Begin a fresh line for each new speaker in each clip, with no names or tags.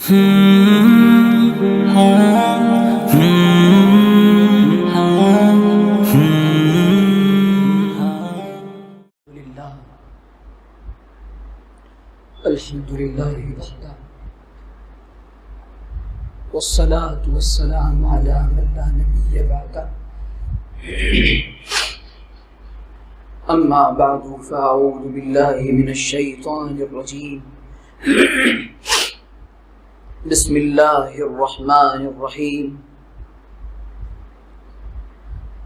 الحمدللہ وحدہ والصلاة والسلام علی من لا نبی بعدہ اما بعد فاعوذ باللہ من الشیطان الرجیم بسم اللہ الرحمن الرحیم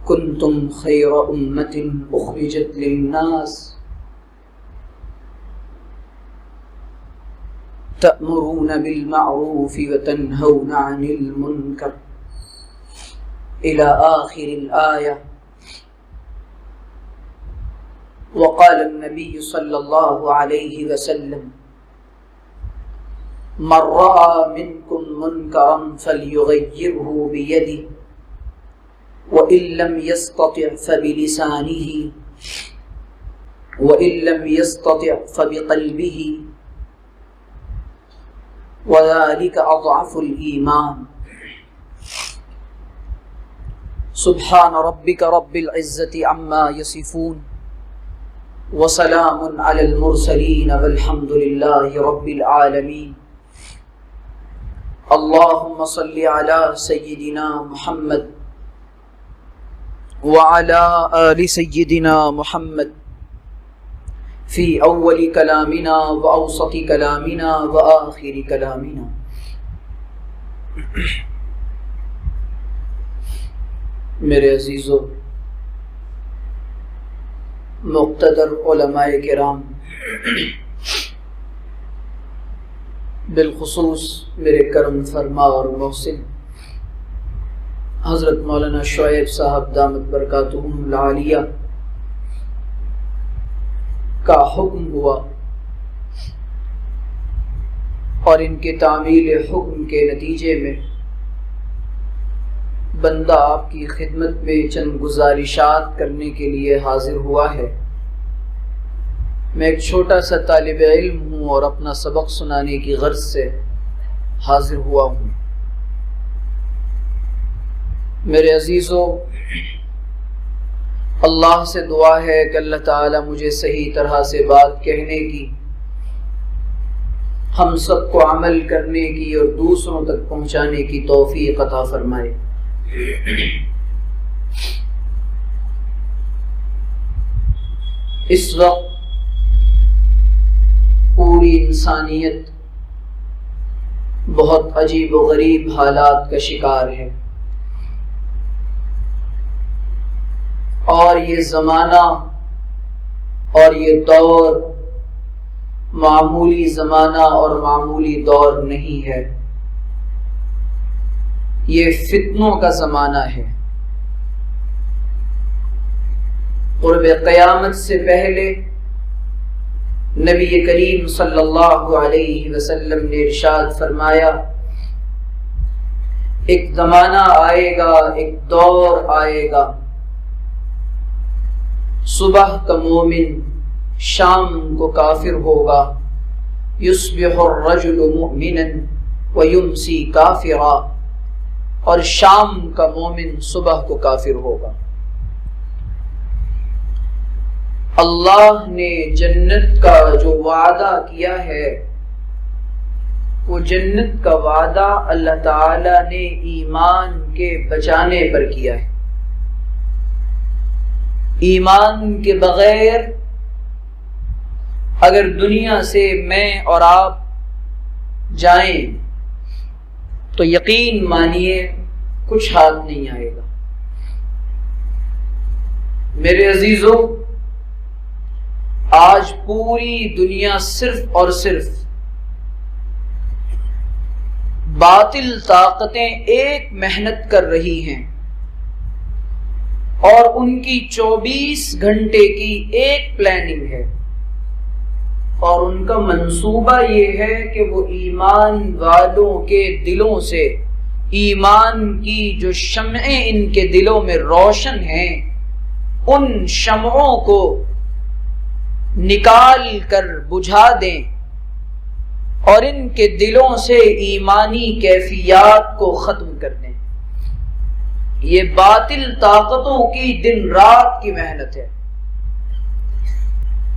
کنتم خیر امت اخرجت للناس تأمرون بالمعروف وتنهون عن المنكر إلى آخر الآية. وقال النبي صلى الله عليه وسلم من رأى منكم منكرا فليغيره بيده وإن لم يستطع فبلسانه وإن لم يستطع فبقلبه وذلك أضعف الإيمان. سبحان ربك رب العزة عما يصفون وسلام على المرسلين والحمد لله رب العالمين. اللهم صل على سيدنا محمد وعلى آل سيدنا محمد فی اول کلامنا و اوسط کلامنا و آخر کلامنا. میرے عزیزو، مقتدر علماء کرام، بالخصوص میرے کرم فرما اور محسن حضرت مولانا شعیب صاحب دامت برکاتہم العالیہ کا حکم ہوا اور ان کے تعمیل حکم کے نتیجے میں بندہ آپ کی خدمت میں چند گزارشات کرنے کے لیے حاضر ہوا ہے. میں ایک چھوٹا سا طالب علم ہوں اور اپنا سبق سنانے کی غرض سے حاضر ہوا ہوں. میرے عزیزو، اللہ سے دعا ہے کہ اللہ تعالی مجھے صحیح طرح سے بات کہنے کی، ہم سب کو عمل کرنے کی اور دوسروں تک پہنچانے کی توفیق عطا فرمائے. اس وقت پوری انسانیت بہت عجیب و غریب حالات کا شکار ہے، اور یہ زمانہ اور یہ دور معمولی زمانہ اور معمولی دور نہیں ہے، یہ فتنوں کا زمانہ ہے. قرب قیامت سے پہلے نبی کریم صلی اللہ علیہ وسلم نے ارشاد فرمایا، ایک زمانہ آئے گا، ایک دور آئے گا، صبح کا مومن شام کو کافر ہوگا، یصبح الرجل مؤمنا ویمسی کافرا، اور شام کا مومن صبح کو کافر ہوگا. اللہ نے جنت کا جو وعدہ کیا ہے، وہ جنت کا وعدہ اللہ تعالی نے ایمان کے بچانے پر کیا ہے. ایمان کے بغیر اگر دنیا سے میں اور آپ جائیں تو یقین مانیے کچھ ہاتھ نہیں آئے گا. میرے عزیزو، آج پوری دنیا صرف اور صرف باطل طاقتیں ایک محنت کر رہی ہیں اور ان کی 24 گھنٹے کی ایک پلاننگ ہے، اور ان کا منصوبہ یہ ہے کہ وہ ایمان والوں کے دلوں سے ایمان کی جو شمعیں ان کے دلوں میں روشن ہیں، ان شمعوں کو نکال کر بجھا دیں اور ان کے دلوں سے ایمانی کیفیات کو ختم کر دیں۔ یہ باطل طاقتوں کی دن رات کی محنت ہے،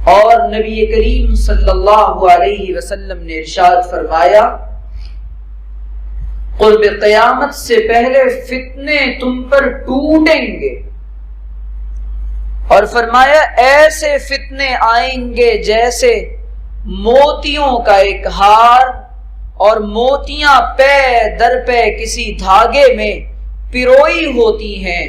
اور نبی کریم صلی اللہ علیہ وسلم نے ارشاد فرمایا قرب قیامت سے پہلے فتنے تم پر ٹوٹیں گے، اور فرمایا ایسے فتنے آئیں گے جیسے موتیوں کا ایک ہار اور موتیاں پے در پے کسی دھاگے میں پروئی ہوتی ہیں،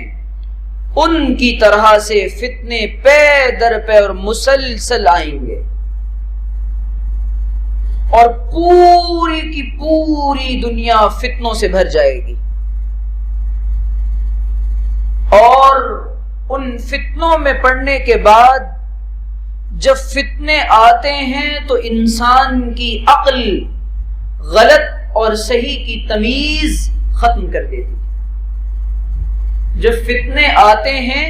ان کی طرح سے فتنے پے در پے اور مسلسل آئیں گے، اور پوری کی پوری دنیا فتنوں سے بھر جائے گی۔ اور ان فتنوں میں پڑنے کے بعد جب فتنے آتے ہیں تو انسان کی عقل غلط اور صحیح کی تمیز ختم کر دیتی۔ جب فتنے آتے ہیں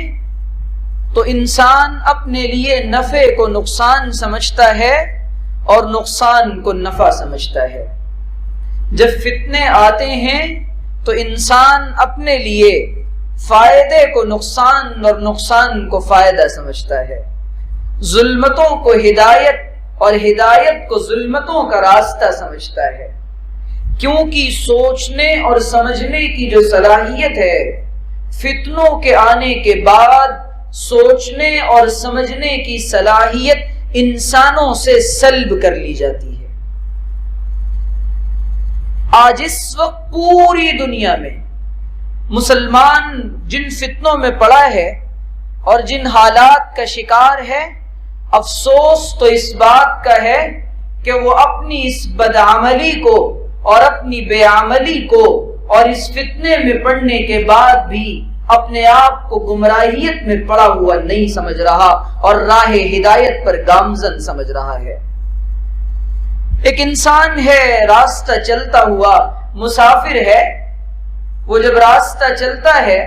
تو انسان اپنے لیے نفع کو نقصان سمجھتا ہے اور نقصان کو نفع سمجھتا ہے۔ جب فتنے آتے ہیں تو انسان اپنے لیے فائدے کو نقصان اور نقصان کو فائدہ سمجھتا ہے، ظلمتوں کو ہدایت اور ہدایت کو ظلمتوں کا راستہ سمجھتا ہے، کیونکہ سوچنے اور سمجھنے کی جو صلاحیت ہے فتنوں کے آنے کے بعد سوچنے اور سمجھنے کی صلاحیت انسانوں سے سلب کر لی جاتی ہے۔ آج اس وقت پوری دنیا میں مسلمان جن فتنوں میں پڑا ہے اور جن حالات کا شکار ہے، افسوس تو اس بات کا ہے کہ وہ اپنی اس بدعملی کو اور اپنی بے عملی کو اور اس فتنے میں پڑنے کے بعد بھی اپنے آپ کو گمراہیت میں پڑا ہوا نہیں سمجھ رہا اور راہ ہدایت پر گامزن سمجھ رہا ہے۔ ایک انسان ہے راستہ چلتا ہوا، مسافر ہے، وہ جب راستہ چلتا ہے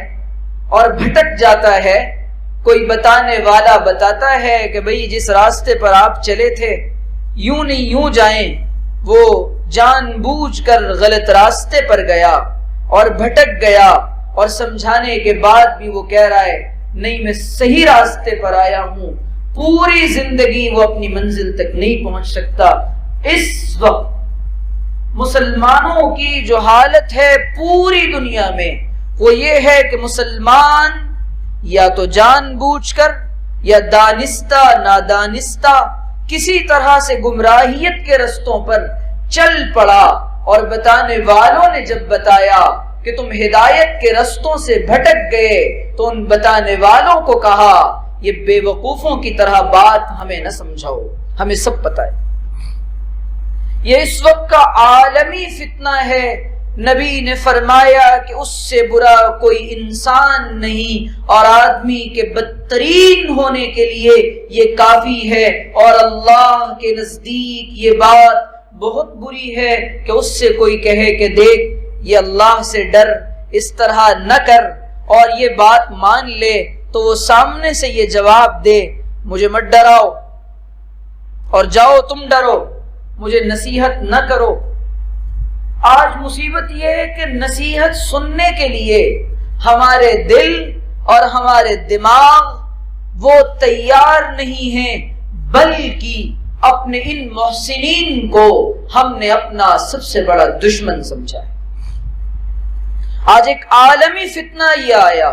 اور بھٹک جاتا ہے، کوئی بتانے والا بتاتا ہے کہ بھئی جس راستے پر آپ چلے تھے یوں نہیں یوں جائیں، وہ جان بوجھ کر غلط راستے پر گیا اور بھٹک گیا، اور سمجھانے کے بعد بھی وہ کہہ رہا ہے نہیں میں صحیح راستے پر آیا ہوں، پوری زندگی وہ اپنی منزل تک نہیں پہنچ سکتا۔ اس وقت مسلمانوں کی جو حالت ہے پوری دنیا میں وہ یہ ہے کہ مسلمان یا تو جان بوجھ کر یا دانستہ نادانستہ کسی طرح سے گمراہیت کے رستوں پر چل پڑا، اور بتانے والوں نے جب بتایا کہ تم ہدایت کے رستوں سے بھٹک گئے تو ان بتانے والوں کو کہا یہ بے وقوفوں کی طرح بات ہمیں نہ سمجھاؤ، ہمیں سب پتہ ہے۔ یہ اس وقت کا عالمی فتنہ ہے۔ نبی نے فرمایا کہ اس سے برا کوئی انسان نہیں، اور آدمی کے بدترین ہونے کے لیے یہ کافی ہے، اور اللہ کے نزدیک یہ بات بہت بری ہے کہ اس سے کوئی کہے کہ دیکھ یہ اللہ سے ڈر، اس طرح نہ کر، اور یہ بات مان لے، تو وہ سامنے سے یہ جواب دے مجھے مت ڈراؤ اور جاؤ تم ڈرو، مجھے نصیحت نہ کرو۔ آج مصیبت یہ ہے کہ نصیحت سننے کے لیے ہمارے دل اور ہمارے دماغ وہ تیار نہیں ہیں، بلکہ اپنے ان محسنین کو ہم نے اپنا سب سے بڑا دشمن سمجھا ہے۔ آج ایک عالمی فتنہ یہ آیا،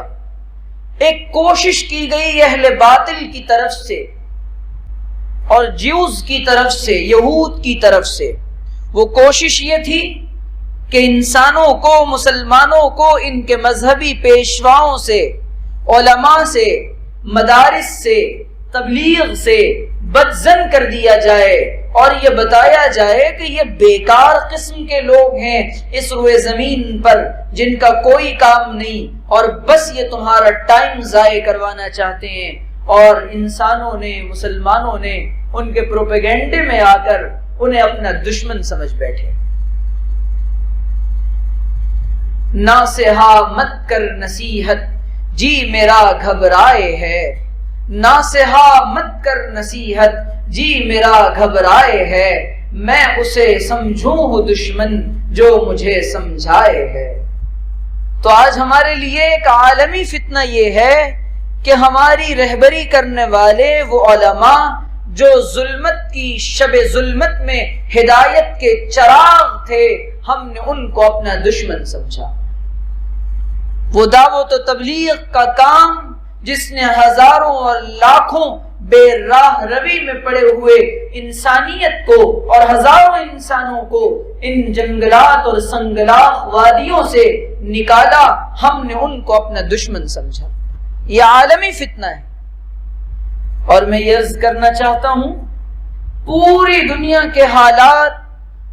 ایک کوشش کی گئی اہل باطل کی طرف سے اور جیوز کی طرف سے، یہود کی طرف سے۔ وہ کوشش یہ تھی کہ انسانوں کو، مسلمانوں کو ان کے مذہبی پیشواؤں سے، علماء سے، مدارس سے، تبلیغ سے بدظن کر دیا جائے، اور یہ بتایا جائے کہ یہ بیکار قسم کے لوگ ہیں اس روئے زمین پر جن کا کوئی کام نہیں، اور بس یہ تمہارا ٹائم ضائع کروانا چاہتے ہیں۔ اور انسانوں نے، مسلمانوں نے ان کے پروپیگنڈے میں آ کر انہیں اپنا دشمن سمجھ بیٹھے۔ ناصحا مت کر نصیحت جی میرا گھبرائے ہے، ناصحا مت کر نصیحت جی میرا گھبرائے ہے، میں اسے سمجھوں ہوں دشمن جو مجھے سمجھائے ہے۔ تو آج ہمارے لیے ایک عالمی فتنہ یہ ہے کہ ہماری رہبری کرنے والے وہ علماء جو ظلمت کی شب ظلمت میں ہدایت کے چراغ تھے، ہم نے ان کو اپنا دشمن سمجھا۔ وہ دعوت و تبلیغ کا کام جس نے ہزاروں اور لاکھوں بے راہ روی میں پڑے ہوئے انسانیت کو اور ہزاروں انسانوں کو ان جنگلات اور سنگلاخ وادیوں سے نکالا، ہم نے ان کو اپنا دشمن سمجھا۔ یہ عالمی فتنہ ہے۔ اور میں یہ عرض کرنا چاہتا ہوں، پوری دنیا کے حالات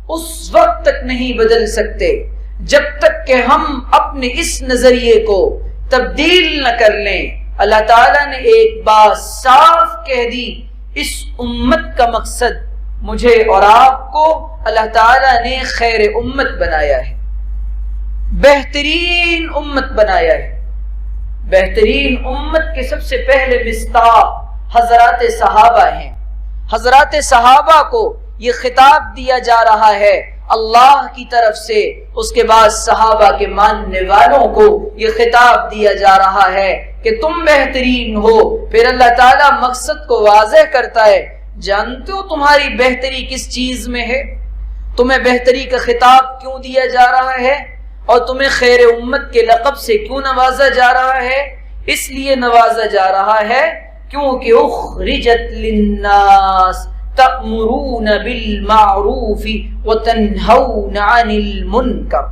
اس وقت تک نہیں بدل سکتے جب تک کہ ہم اپنے اس نظریے کو تبدیل نہ کر لیں۔ اللہ تعالیٰ نے ایک بات صاف کہہ دی، اس امت کا مقصد مجھے اور آپ کو اللہ تعالیٰ نے خیر امت بنایا ہے، بہترین امت بنایا ہے۔ بہترین امت کے سب سے پہلے مصداق حضرات صحابہ ہیں۔ حضرات صحابہ کو یہ خطاب دیا جا رہا ہے اللہ کی طرف سے، اس کے بعد صحابہ کے ماننے والوں کو یہ خطاب دیا جا رہا ہے کہ تم بہترین ہو۔ پھر اللہ تعالیٰ مقصد کو واضح کرتا ہے، جانتے ہو تمہاری بہتری کس چیز میں ہے؟ تمہیں بہتری کا خطاب کیوں دیا جا رہا ہے اور تمہیں خیر امت کے لقب سے کیوں نوازا جا رہا ہے؟ اس لیے نوازا جا رہا ہے کیونکہ اخرجت للناس تأمرون بالمعروف وتنہون عن المنکر۔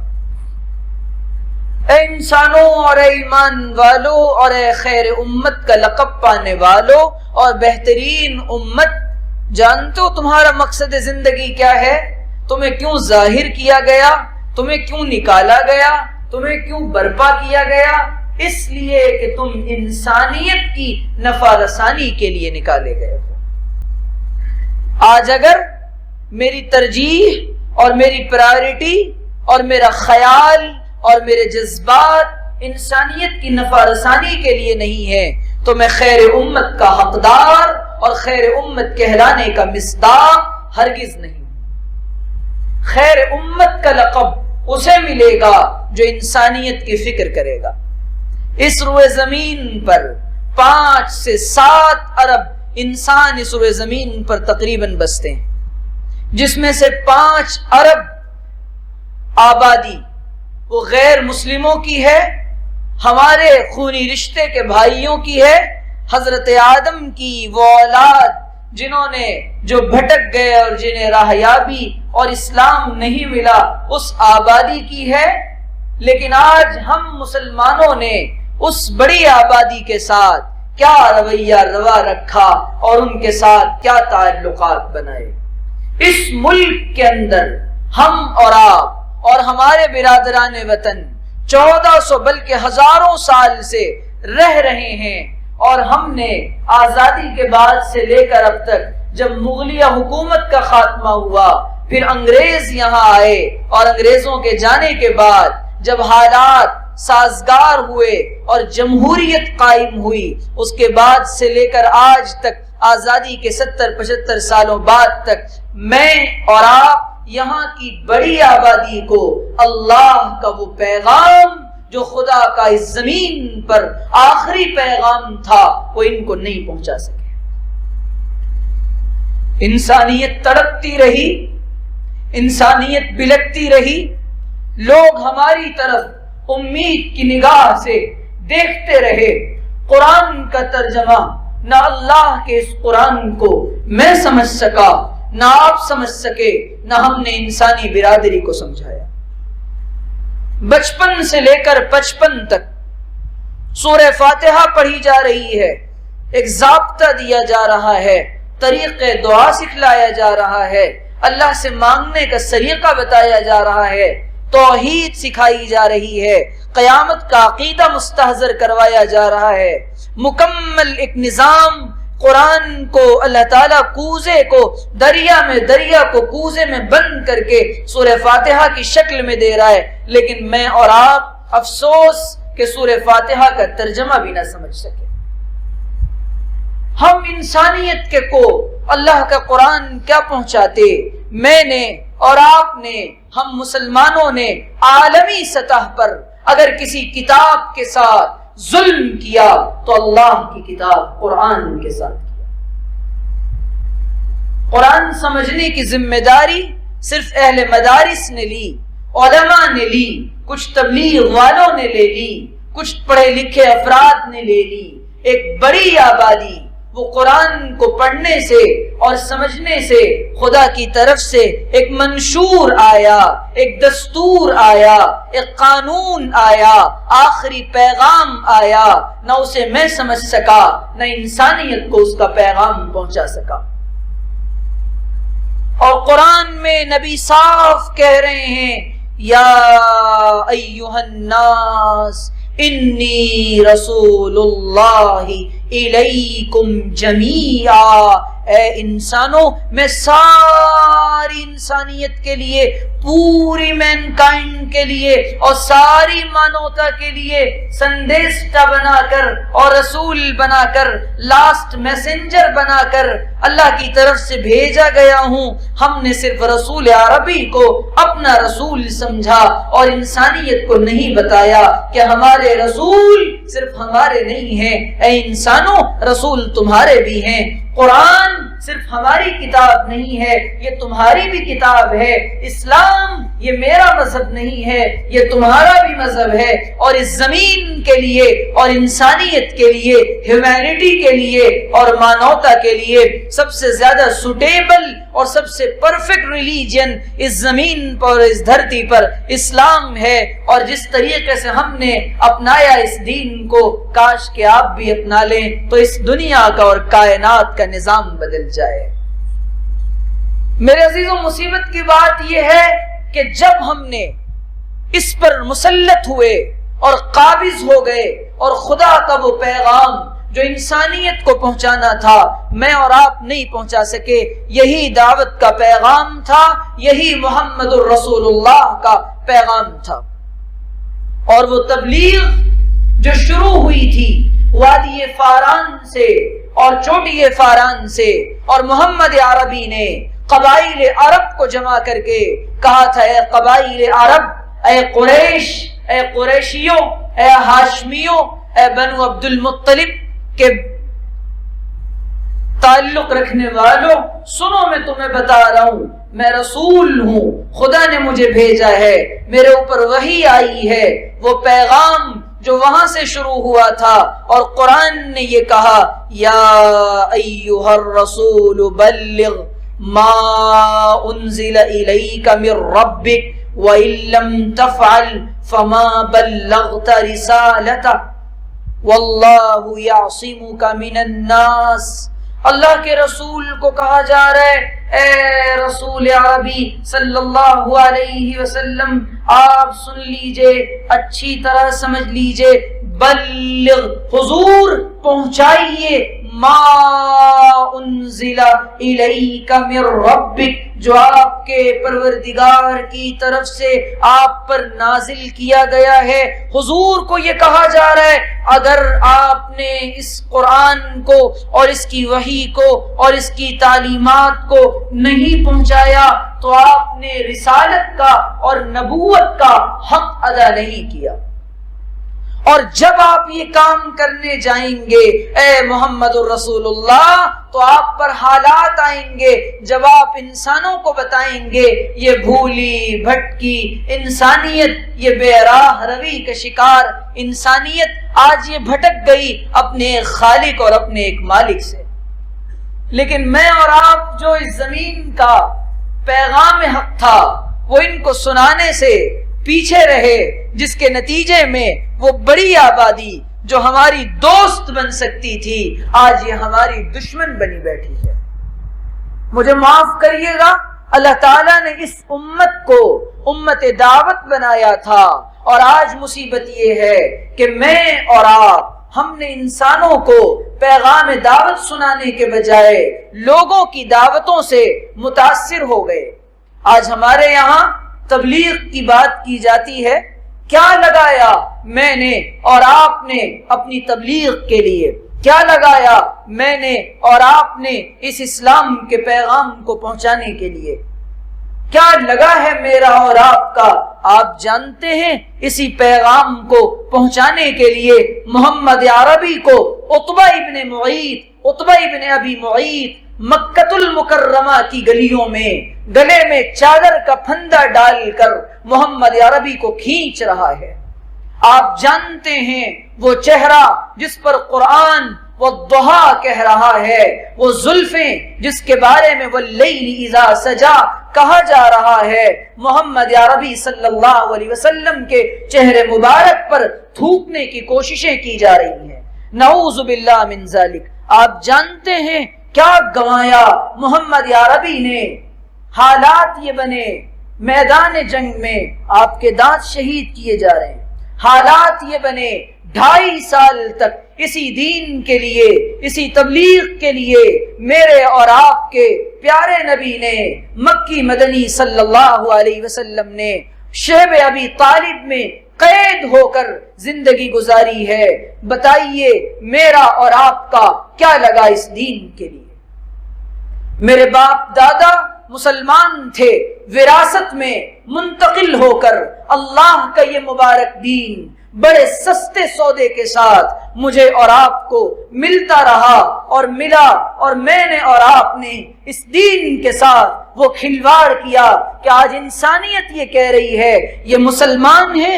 اے انسانوں اور اے ایمان والو اور اے خیر امت کا لقب پانے والو اور بہترین امت، جانتے ہو تمہارا مقصد زندگی کیا ہے؟ تمہیں کیوں ظاہر کیا گیا؟ تمہیں کیوں نکالا گیا؟ تمہیں کیوں برپا کیا گیا؟ اس لیے کہ تم انسانیت کی نفع رسانی کے لیے نکالے گئے ہو۔ آج اگر میری ترجیح اور میری پرائورٹی اور میرا خیال اور میرے جذبات انسانیت کی نفع رسانی کے لیے نہیں ہے تو میں خیر امت کا حقدار اور خیر امت کہلانے کا مصداق ہرگز نہیں۔ خیر امت کا لقب اسے ملے گا جو انسانیت کی فکر کرے گا۔ اس روئے زمین پر 5 سے 7 ارب انسان اس روئے زمین پر تقریباً بستے ہیں، جس میں سے 5 ارب آبادی وہ غیر مسلموں کی ہے، ہمارے خونی رشتے کے بھائیوں کی ہے، حضرت آدم کی وہ اولاد جنہوں نے جو بھٹک گئے اور جنہیں راہیابی اور اسلام نہیں ملا، اس آبادی کی ہے۔ لیکن آج ہم مسلمانوں نے اس بڑی آبادی کے ساتھ کیا رویہ روا رکھا اور ان کے ساتھ کیا تعلقات بنائے۔ اس ملک کے اندر ہم اور آپ اور ہمارے برادران وطن 1400 بلکہ ہزاروں سال سے رہ رہے ہیں، اور ہم نے آزادی کے بعد سے لے کر اب تک جب مغلیہ حکومت کا خاتمہ ہوا، پھر انگریز یہاں آئے اور انگریزوں کے جانے کے بعد جب حالات سازگار ہوئے اور جمہوریت قائم ہوئی، اس کے بعد سے لے کر آج تک آزادی کے 70-75 سالوں بعد تک میں اور آپ یہاں کی بڑی آبادی کو اللہ کا وہ پیغام جو خدا کا اس زمین پر آخری پیغام تھا وہ ان کو نہیں پہنچا سکے۔ انسانیت تڑپتی رہی، انسانیت بلکتی رہی، لوگ ہماری طرف امید کی نگاہ سے دیکھتے رہے۔ قرآن کا ترجمہ نہ اللہ کے اس قرآن کو میں سمجھ سکا، نہ آپ سمجھ سکے، نہ ہم نے انسانی برادری کو سمجھایا۔ بچپن سے لے کر 55 تک سورہ فاتحہ پڑھی جا رہی ہے، ایک ضابطہ دیا جا رہا ہے، طریقے دعا سکھلایا جا رہا ہے، اللہ سے مانگنے کا طریقہ بتایا جا رہا ہے، توحید سکھائی جا رہی ہے، قیامت کا عقیدہ مستحضر کروایا جا رہا ہے، مکمل ایک نظام قرآن کو اللہ تعالیٰ کوزے کو دریا کو کوزے میں بند کر کے سورہ فاتحہ کی شکل میں دے رہا ہے، لیکن میں اور آپ افسوس کہ سورہ فاتحہ کا ترجمہ بھی نہ سمجھ سکے۔ ہم انسانیت کے کو اللہ کا قرآن کیا پہنچاتے؟ میں نے اور آپ نے، ہم مسلمانوں نے عالمی سطح پر اگر کسی کتاب کے ساتھ ظلم کیا تو اللہ کی کتاب قرآن کے ساتھ کیا۔ قرآن سمجھنے کی ذمہ داری صرف اہل مدارس نے لی، علماء نے لی، کچھ تبلیغ والوں نے لے لی، کچھ پڑھے لکھے افراد نے لے لی۔ ایک بڑی آبادی وہ قرآن کو پڑھنے سے اور سمجھنے سے خدا کی طرف سے ایک منشور آیا، ایک دستور آیا، ایک قانون آیا، آخری پیغام آیا، نہ اسے میں سمجھ سکا نہ انسانیت کو اس کا پیغام پہنچا سکا۔ اور قرآن میں نبی صاف کہہ رہے ہیں، یا ایھا الناس انی رسول اللہ الیکم جمیعا، اے انسانوں میں ساری انسانیت کے لیے، پوری مینکائنڈ کے لیے اور ساری مانوتا کے لیے سندیشٹا بنا کر اور رسول بنا کر، لاسٹ میسنجر بنا کر اللہ کی طرف سے بھیجا گیا ہوں۔ ہم نے صرف رسول عربی کو اپنا رسول سمجھا اور انسانیت کو نہیں بتایا کہ ہمارے رسول صرف ہمارے نہیں ہیں، اے انسانوں رسول تمہارے بھی ہیں۔ قرآن صرف ہماری کتاب نہیں ہے، یہ تمہاری بھی کتاب ہے۔ اسلام یہ میرا مذہب نہیں ہے، یہ تمہارا بھی مذہب ہے۔ اور اس زمین کے لیے اور انسانیت کے لیے، ہیومینٹی کے لیے اور مانوتا کے لیے سب سے زیادہ سوٹیبل اور سب سے پرفیکٹ ریلیجن اس زمین پر، اس دھرتی پر اسلام ہے۔ اور جس طریقے سے ہم نے اپنایا اس دین کو، کاش کہ آپ بھی اپنا لیں تو اس دنیا کا اور کائنات کا نظام بدل جائے۔ میرے عزیزوں، مصیبت کی بات یہ ہے کہ جب ہم نے اس پر مسلط ہوئے اور قابض ہو گئے اور خدا کا وہ پیغام جو انسانیت کو پہنچانا تھا میں اور آپ نہیں پہنچا سکے، یہی دعوت کا پیغام تھا، یہی محمد الرسول اللہ کا پیغام تھا۔ اور وہ تبلیغ جو شروع ہوئی تھی وادی فاران سے اور چوٹی فاران سے، اور محمد عربی نے قبائل عرب کو جمع کر کے کہا تھا، اے قبائل عرب، اے قریش، اے قریشیوں، اے ہاشمیوں، اے بنو عبد المطلب کے تعلق رکھنے والوں، سنو میں تمہیں بتا رہا ہوں، میں رسول ہوں، خدا نے مجھے بھیجا ہے، میرے اوپر وحی آئی ہے، وہ پیغام جو وہاں سے شروع ہوا تھا۔ اور قرآن نے یہ کہا، یا ایھا الرسول بلغ ما انزل الیک من ربک وَإِن لَّمْ تَفْعَلْ فَمَا بَلَّغْتَ رِسَالَتَهُ وَاللَّهُ يَعْصِمُكَ مِنَ النَّاسِ۔ اللہ کے رسول کو کہا جا رہا ہے، اے رسول عربی صلی اللہ علیہ وسلم، آپ سن لیجئے، اچھی طرح سمجھ لیجئے، بلغ، حضور پہنچائیے، ما انزل الیک من ربک، جو آپ کے پروردگار کی طرف سے آپ پر نازل کیا گیا ہے۔ حضور کو یہ کہا جا رہا ہے، اگر آپ نے اس قرآن کو اور اس کی وحی کو اور اس کی تعلیمات کو نہیں پہنچایا تو آپ نے رسالت کا اور نبوت کا حق ادا نہیں کیا۔ اور جب آپ یہ کام کرنے جائیں گے اے محمد الرسول اللہ، تو آپ پر حالات آئیں گے جب آپ انسانوں کو بتائیں گے یہ بھولی بھٹکی انسانیت، یہ بے راہ روی کا شکار انسانیت آج یہ بھٹک گئی اپنے ایک خالق اور اپنے ایک مالک سے۔ لیکن میں اور آپ جو اس زمین کا پیغام حق تھا وہ ان کو سنانے سے پیچھے رہے، جس کے نتیجے میں وہ بڑی آبادی جو ہماری دوست بن سکتی تھی آج یہ ہماری دشمن بنی بیٹھی ہے۔ مجھے معاف کریے گا، اللہ تعالیٰ نے اس امت کو امت دعوت بنایا تھا، اور آج مصیبت یہ ہے کہ میں اور آپ، ہم نے انسانوں کو پیغام دعوت سنانے کے بجائے لوگوں کی دعوتوں سے متاثر ہو گئے۔ آج ہمارے یہاں تبلیغ کی بات کی جاتی ہے، کیا لگایا میں نے اور آپ نے اپنی تبلیغ کے لیے، کیا لگایا میں نے اور آپ نے اس اسلام کے پیغام کو پہنچانے کے لیے؟ کیا لگا ہے میرا اور آپ کا؟ آپ جانتے ہیں اسی پیغام کو پہنچانے کے لیے محمد عربی کو عتبہ ابن ابی معیط مکۃ المکرمہ کی گلیوں میں گلے میں چادر کا پھندا ڈال کر محمد عربی کو کھینچ رہا ہے۔ آپ جانتے ہیں وہ چہرہ جس پر قرآن والضحیٰ کہہ رہا ہے، وہ زلفیں جس کے بارے میں واللیل اذا سجا کہا جا رہا ہے، محمد عربی صلی اللہ علیہ وسلم کے چہرے مبارک پر تھوکنے کی کوششیں کی جا رہی ہیں۔ نعوذ باللہ من ذالک۔ آپ جانتے ہیں کیا گنوایا محمد عربی نے؟ حالات یہ بنے میدان جنگ میں آپ کے دانت شہید کیے جا رہے ہیں، حالات یہ بنے 2.5 سال تک اسی دین کے لیے، اسی تبلیغ کے لیے میرے اور آپ کے پیارے نبی نے، مکی مدنی صلی اللہ علیہ وسلم نے شہب ابی طالب میں قید ہو کر زندگی گزاری ہے۔ بتائیے میرا اور آپ کا کیا لگا اس دین کے لیے؟ میرے باپ دادا مسلمان تھے، وراثت میں منتقل ہو کر اللہ کا یہ مبارک دین بڑے سستے سودے کے ساتھ مجھے اور آپ کو ملتا رہا اور ملا، اور میں نے اور آپ نے اس دین کے ساتھ وہ کھلواڑ کیا کہ آج انسانیت یہ کہہ رہی ہے یہ مسلمان ہیں،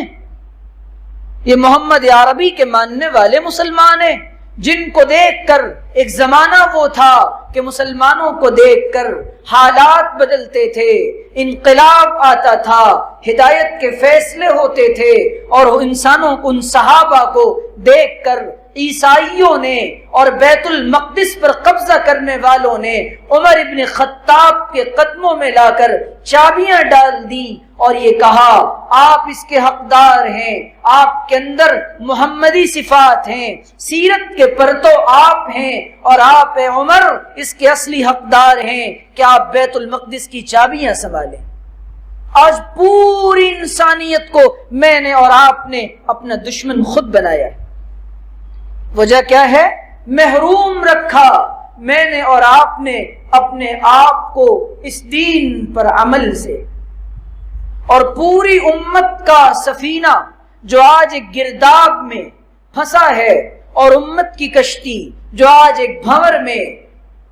یہ محمد عربی کے ماننے والے مسلمان ہیں، جن کو دیکھ کر ایک زمانہ وہ تھا کہ مسلمانوں کو دیکھ کر حالات بدلتے تھے، انقلاب آتا تھا، ہدایت کے فیصلے ہوتے تھے، اور انسانوں کو، ان صحابہ کو دیکھ کر عیسائیوں نے اور بیت المقدس پر قبضہ کرنے والوں نے عمر ابن خطاب کے قدموں میں لا کر چابیاں ڈال دیں اور یہ کہا آپ اس کے حقدار ہیں، آپ کے اندر محمدی صفات ہیں، سیرت کے پرتو آپ ہیں، اور آپ عمر اس کے اصلی حقدار ہیں کہ آپ بیت المقدس کی چابیاں سنبھالیں۔ آج پوری انسانیت کو میں نے اور آپ نے اپنا دشمن خود بنایا ہے۔ وجہ کیا ہے؟ محروم رکھا میں نے اور آپ نے اپنے آپ کو اس دین پر عمل سے، اور پوری امت کا سفینہ جو آج ایک گرداب میں پھنسا ہے، اور امت کی کشتی جو آج ایک بھنور میں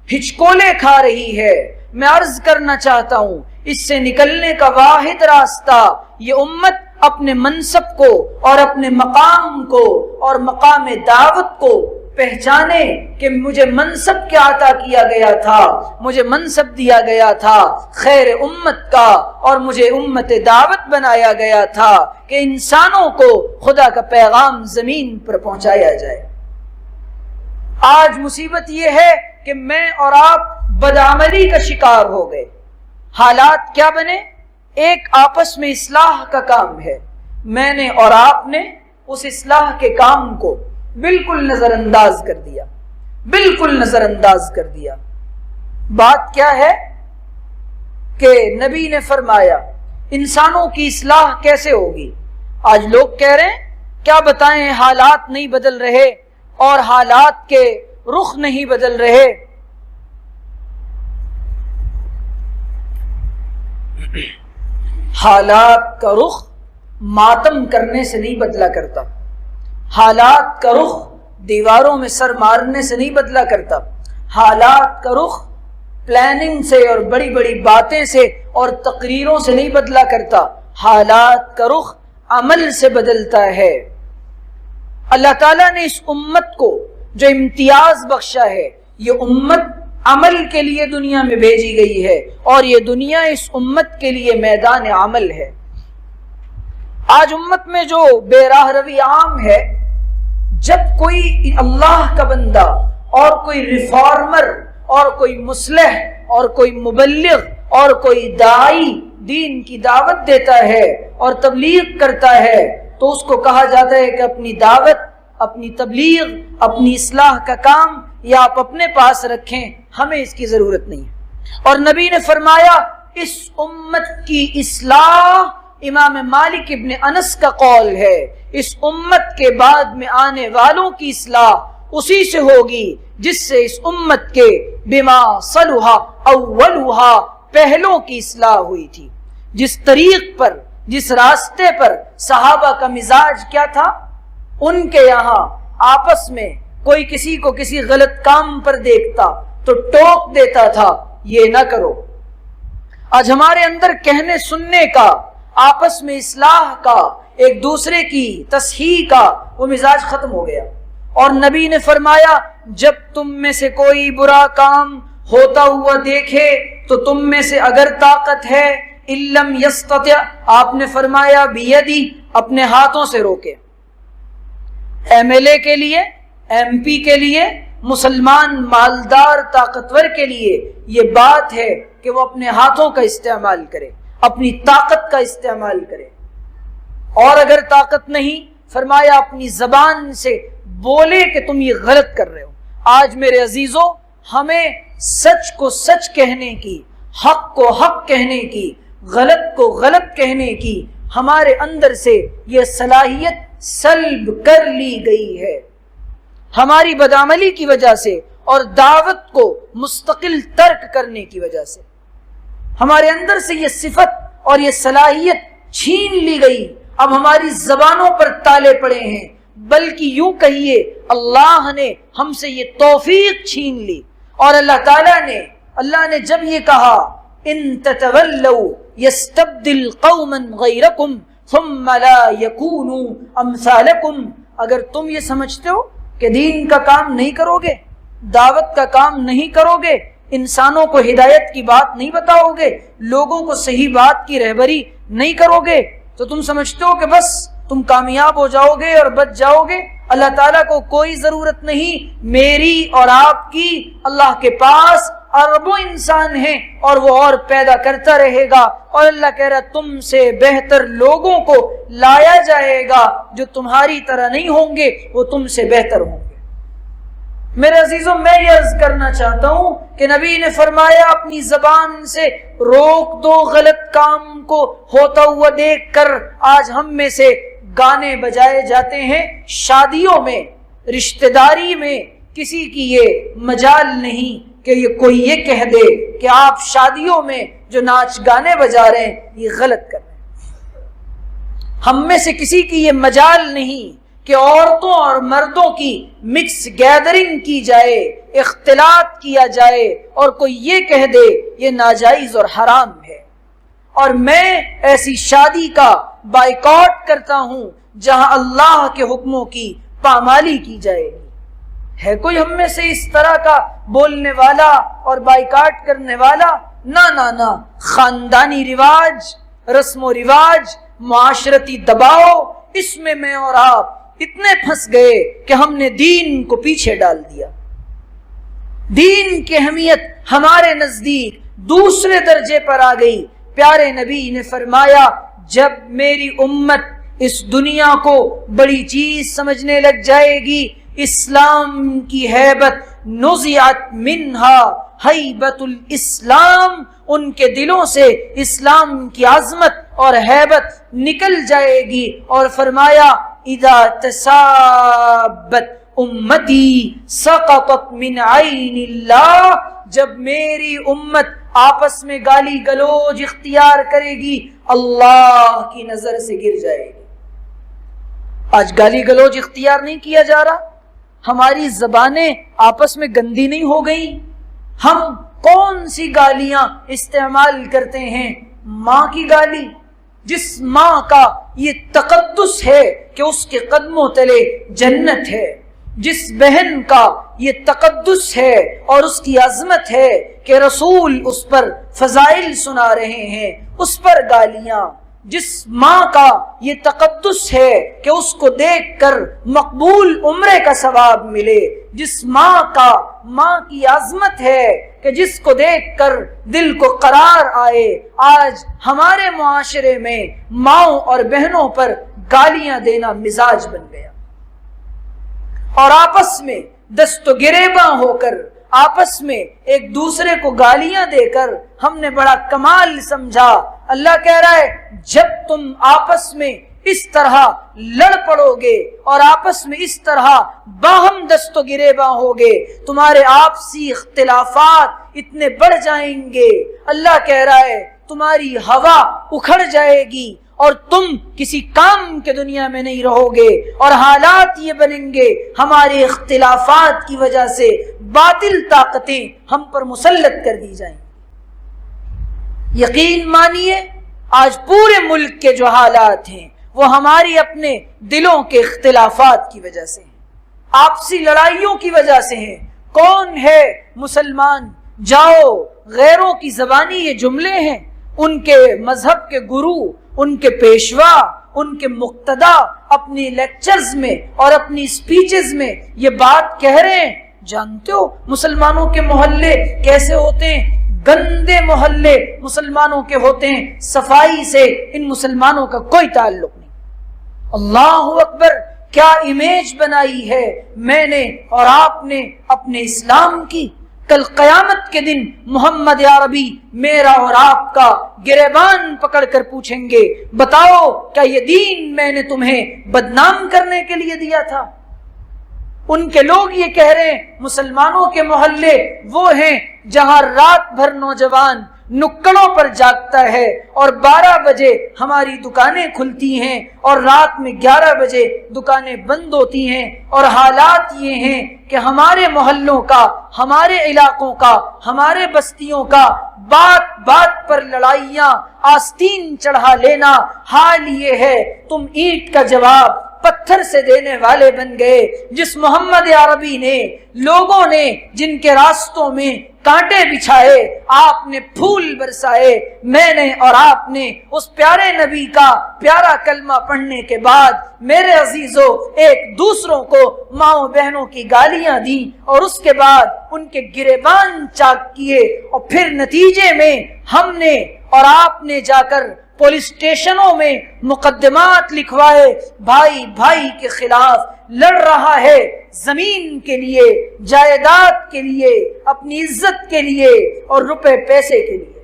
ہچکولے کھا رہی ہے، میں عرض کرنا چاہتا ہوں اس سے نکلنے کا واحد راستہ یہ امت اپنے منصب کو اور اپنے مقام کو اور مقام دعوت کو پہچانے کہ مجھے منصب کیا عطا کیا گیا تھا، مجھے منصب دیا گیا تھا خیر امت کا، اور مجھے امت دعوت بنایا گیا تھا کہ انسانوں کو خدا کا پیغام زمین پر پہنچایا جائے۔ آج مصیبت یہ ہے کہ میں اور آپ بدعملی کا شکار ہو گئے۔ حالات کیا بنے؟ ایک آپس میں اصلاح کا کام ہے، میں نے اور آپ نے اس اصلاح کے کام کو بالکل نظر انداز کر دیا، بالکل نظر انداز کر دیا۔ بات کیا ہے کہ نبی نے فرمایا انسانوں کی اصلاح کیسے ہوگی؟ آج لوگ کہہ رہے ہیں کیا بتائیں، حالات نہیں بدل رہے اور حالات کے رخ نہیں بدل رہے۔ حالات کا رخ ماتم کرنے سے نہیں بدلا کرتا، حالات کا رخ دیواروں میں سر مارنے سے نہیں بدلا کرتا، حالات کا رخ پلاننگ سے اور بڑی بڑی باتیں سے اور تقریروں سے نہیں بدلا کرتا، حالات کا رخ عمل سے بدلتا ہے۔ اللہ تعالیٰ نے اس امت کو جو امتیاز بخشا ہے، یہ امت عمل کے لیے دنیا میں بھیجی گئی ہے، اور یہ دنیا اس امت کے لیے میدان عمل ہے۔ آج امت میں جو بے راہ روی عام ہے، جب کوئی اللہ کا بندہ اور کوئی ریفارمر اور کوئی مصلح اور کوئی مبلغ اور کوئی داعی دین کی دعوت دیتا ہے اور تبلیغ کرتا ہے تو اس کو کہا جاتا ہے کہ اپنی دعوت، اپنی تبلیغ، اپنی اصلاح کا کام یا آپ اپنے پاس رکھیں، ہمیں اس کی ضرورت نہیں ہے۔ اور نبی نے فرمایا اس امت کی اصلاح، امام مالک ابن انس کا قول ہے، اس امت کے بعد میں آنے والوں کی اصلاح اسی سے ہوگی جس سے اس امت کے بما صلح اولھا پہلوں کی اصلاح ہوئی تھی. جس طریق پر، جس راستے پر صحابہ کا مزاج کیا تھا، ان کے یہاں آپس میں کوئی کسی کو کسی غلط کام پر دیکھتا تو ٹوک دیتا تھا، یہ نہ کرو. آج ہمارے اندر کہنے سننے کا، آپس میں اصلاح کا، ایک دوسرے کی تصحیح کا وہ مزاج ختم ہو گیا. اور نبی نے فرمایا جب تم میں سے کوئی برا کام ہوتا ہوا دیکھے تو تم میں سے اگر طاقت ہے، اِلَّمْ يَسْتَطِعْ، آپ نے فرمایا بِيَدِهِ، اپنے ہاتھوں سے روکے. ایم ایل اے کے لیے، ایم پی کے لیے، مسلمان مالدار طاقتور کے لیے یہ بات ہے کہ وہ اپنے ہاتھوں کا استعمال کرے، اپنی طاقت کا استعمال کرے. اور اگر طاقت نہیں، فرمایا اپنی زبان سے بولے کہ تم یہ غلط کر رہے ہو. آج میرے عزیزوں، ہمیں سچ کو سچ کہنے کی، حق کو حق کہنے کی، غلط کو غلط کہنے کی ہمارے اندر سے یہ صلاحیت سلب کر لی گئی ہے. ہماری بدعملی کی وجہ سے اور دعوت کو مستقل ترک کرنے کی وجہ سے ہمارے اندر سے یہ صفت اور یہ صلاحیت چھین لی گئی. اب ہماری زبانوں پر تالے پڑے ہیں، بلکہ یوں کہیے اللہ نے ہم سے یہ توفیق چھین لی. اور اللہ نے جب یہ کہا ان تتولوا یستبدل قوما غیرکم ثم لا یکونوا امثالکم، اگر تم یہ سمجھتے ہو کہ دین کا کام نہیں کرو گے، دعوت کا کام نہیں کرو گے، انسانوں کو ہدایت کی بات نہیں بتاؤ گے، لوگوں کو صحیح بات کی رہبری نہیں کرو گے، تو تم سمجھتے ہو کہ بس تم کامیاب ہو جاؤ گے اور بچ جاؤ گے. اللہ تعالیٰ کو کوئی ضرورت نہیں میری اور آپ کی. اللہ کے پاس اربوں انسان ہیں اور وہ اور پیدا کرتا رہے گا. اور اللہ کہہ رہا تم سے بہتر لوگوں کو لایا جائے گا جو تمہاری طرح نہیں ہوں گے، وہ تم سے بہتر ہوں گے. میرے عزیزوں، میں یہ عرض کرنا چاہتا ہوں کہ نبی نے فرمایا اپنی زبان سے روک دو غلط کام کو. ہوتا ہوا دیکھ کر آج ہم میں سے گانے بجائے جاتے ہیں. شادیوں میں، رشتہ داری میں کسی کی یہ مجال نہیں کہ یہ کوئی یہ کہہ دے کہ آپ شادیوں میں جو ناچ گانے بجا رہے ہیں یہ غلط کر رہے ہیں. ہم میں سے کسی کی یہ مجال نہیں کہ عورتوں اور مردوں کی مکس گیدرنگ کی جائے، اختلاط کیا جائے اور کوئی یہ کہہ دے یہ ناجائز اور حرام ہے. اور میں ایسی شادی کا بائیکاٹ کرتا ہوں جہاں اللہ کے حکموں کی پامالی کی جائے گی. ہے کوئی ہم میں سے اس طرح کا بولنے والا اور بائیکاٹ کرنے والا؟ نہ. خاندانی رواج، رسم و رواج، معاشرتی دباؤ، اس میں اور آپ اتنے پھنس گئے کہ ہم نے دین کو پیچھے ڈال دیا. دین کی اہمیت ہمارے نزدیک دوسرے درجے پر آ گئی. پیارے نبی نے فرمایا جب میری امت اس دنیا کو بڑی چیز سمجھنے لگ جائے گی، اسلام کی ہیبت نزعت منہا ہیبت الاسلام، ان کے دلوں سے اسلام کی عظمت اور ہیبت نکل جائے گی. اور فرمایا اذا تسابت امتی سقطت من عین اللہ، جب میری امت آپس میں گالی گلوج اختیار کرے گی اللہ کی نظر سے گر جائے گی. آج گالی گلوج اختیار نہیں کیا جا رہا، ہماری زبانیں آپس میں گندی نہیں ہو گئی. ہم کون سی گالیاں استعمال کرتے ہیں؟ ماں کی گالی، جس ماں کا یہ تقدس ہے کہ اس کے قدموں تلے جنت ہے، جس بہن کا یہ تقدس ہے اور اس کی عظمت ہے کہ رسول اس پر فضائل سنا رہے ہیں، اس پر گالیاں. جس ماں کا یہ تقدس ہے کہ اس کو دیکھ کر مقبول عمرے کا ثواب ملے، جس ماں کی عظمت ہے کہ جس کو دیکھ کر دل کو قرار آئے. آج ہمارے معاشرے میں ماؤں اور بہنوں پر گالیاں دینا مزاج بن گیا، اور آپس میں دست و گریباں ہو کر، آپس میں ایک دوسرے کو گالیاں دے کر ہم نے بڑا کمال سمجھا. اللہ کہہ رہا ہے جب تم آپس میں اس طرح لڑ پڑو گے اور آپس میں اس طرح باہم دست و گریباں ہوگے، تمہارے آپسی اختلافات اتنے بڑھ جائیں گے، اللہ کہہ رہا ہے تمہاری ہوا اکھڑ جائے گی اور تم کسی کام کے دنیا میں نہیں رہو گے، اور حالات یہ بنیں گے ہمارے اختلافات کی وجہ سے باطل طاقتیں ہم پر مسلط کر دی جائیں۔ یقین مانیے آج پورے ملک کے جو حالات ہیں وہ ہماری اپنے دلوں کے اختلافات کی وجہ سے ہیں، آپسی لڑائیوں کی وجہ سے ہیں۔ کون ہے مسلمان؟ جاؤ، غیروں کی زبانی یہ جملے ہیں، ان کے مذہب کے گرو، ان کے پیشوا، ان کے مقتدا اپنی لیکچرز میں اور اپنی سپیچز میں یہ بات کہہ رہے ہیں۔ جانتے ہو مسلمانوں کے محلے کیسے ہوتے ہیں؟ گندے محلے مسلمانوں کے ہوتے ہیں، صفائی سے ان مسلمانوں کا کوئی تعلق نہیں۔ اللہ اکبر، کیا امیج بنائی ہے میں نے اور آپ نے اپنے اسلام کی۔ کل قیامت کے دن محمد عربی میرا اور آپ کا گریبان پکڑ کر پوچھیں گے، بتاؤ کیا یہ دین میں نے تمہیں بدنام کرنے کے لیے دیا تھا؟ ان کے لوگ یہ کہہ رہے ہیں مسلمانوں کے محلے وہ ہیں جہاں رات بھر نوجوان نکڑوں پر جاگتا ہے اور 12 بجے ہماری دکانیں کھلتی ہیں اور رات میں 11 بجے دکانیں بند ہوتی ہیں، اور حالات یہ ہیں کہ ہمارے محلوں کا، ہمارے علاقوں کا، ہمارے بستیوں کا بات بات پر لڑائیاں، آستین چڑھا لینا۔ حال یہ ہے تم اینٹ کا جواب پتھر سے دینے والے بن گئے۔ جس محمد عربی نے، لوگوں نے جن کے راستوں میں کانٹے بچھائے، آپ نے پھول برسائے، میں نے اور آپ نے اس پیارے نبی کا پیارا کلمہ پڑھنے کے بعد میرے عزیزوں ایک دوسروں کو ماؤں بہنوں کی گالیاں دیں اور اس کے بعد ان کے گریبان چاک کیے، اور پھر نتیجے میں ہم نے اور آپ نے جا کر پولیس اسٹیشنوں میں مقدمات لکھوائے۔ بھائی بھائی کے خلاف لڑ رہا ہے، زمین کے لیے، جائیداد کے لیے، اپنی عزت کے لیے اور روپے پیسے کے لیے۔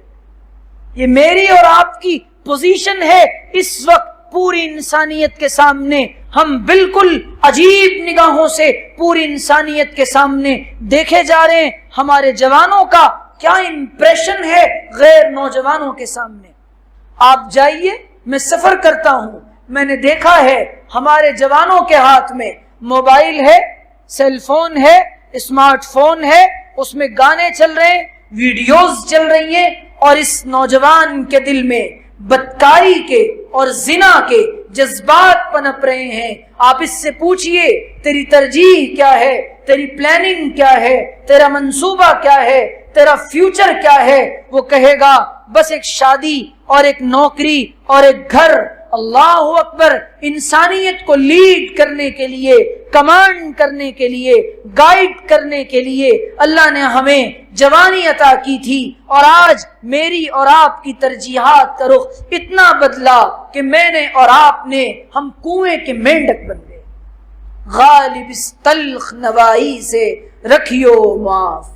یہ میری اور آپ کی پوزیشن ہے اس وقت پوری انسانیت کے سامنے۔ ہم بالکل عجیب نگاہوں سے پوری انسانیت کے سامنے دیکھے جا رہے ہیں۔ ہمارے جوانوں کا کیا امپریشن ہے غیر نوجوانوں کے سامنے؟ آپ جائیے، میں سفر کرتا ہوں، میں نے دیکھا ہے ہمارے جوانوں کے ہاتھ میں موبائل ہے، سیل فون ہے، اسمارٹ فون ہے، اس میں گانے چل رہے ہیں، ویڈیوز چل رہی ہیں، اور اس نوجوان کے دل میں بدکاری کے اور زنا کے جذبات پنپ رہے ہیں۔ آپ اس سے پوچھئے تیری ترجیح کیا ہے، تیری پلاننگ کیا ہے، تیرا منصوبہ کیا ہے، تیرا فیوچر کیا ہے؟ وہ کہے گا بس ایک شادی اور ایک نوکری اور ایک گھر۔ اللہ اکبر، انسانیت کو لیڈ کرنے کے لیے، کمانڈ کرنے کے لیے، گائیڈ کرنے کے لیے اللہ نے ہمیں جوانی عطا کی تھی، اور آج میری اور آپ کی ترجیحات کا رخ اتنا بدلا کہ میں نے اور آپ نے ہم کنویں کے مینڈک بن گئے۔ غالب اس تلخ نوائی سے رکھیو معاف۔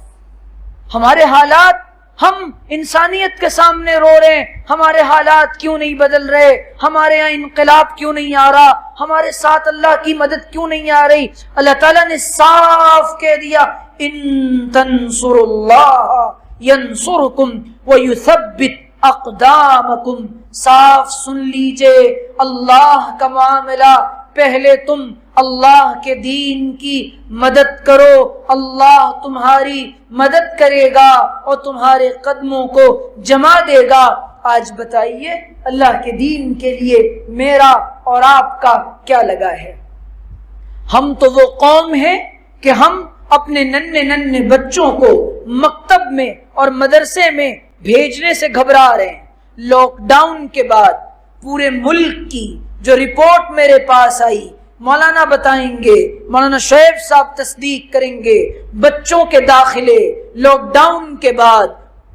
ہمارے حالات، ہم انسانیت کے سامنے رو رہے ہیں، ہمارے حالات کیوں نہیں بدل رہے؟ ہمارے یہاں انقلاب کیوں نہیں آ رہا؟ ہمارے ساتھ اللہ کی مدد کیوں نہیں آ رہی؟ اللہ تعالیٰ نے صاف کہہ دیا ان تنصر اللہ ینصرکم ویثبت اقدامکم۔ صاف سن لیجئے اللہ کا معاملہ، پہلے تم اللہ کے دین کی مدد کرو، اللہ تمہاری مدد کرے گا اور تمہارے قدموں کو جما دے گا۔ آج بتائیے اللہ کے دین کے لیے میرا اور آپ کا کیا لگا ہے؟ ہم تو وہ قوم ہیں کہ ہم اپنے ننھے ننھے بچوں کو مکتب میں اور مدرسے میں بھیجنے سے گھبرا رہے ہیں۔ لاک ڈاؤن کے بعد پورے ملک کی جو رپورٹ میرے پاس آئی، مولانا بتائیں گے، مولانا شعیب صاحب تصدیق کریں گے، بچوں کے داخلے لاک ڈاؤن کے بعد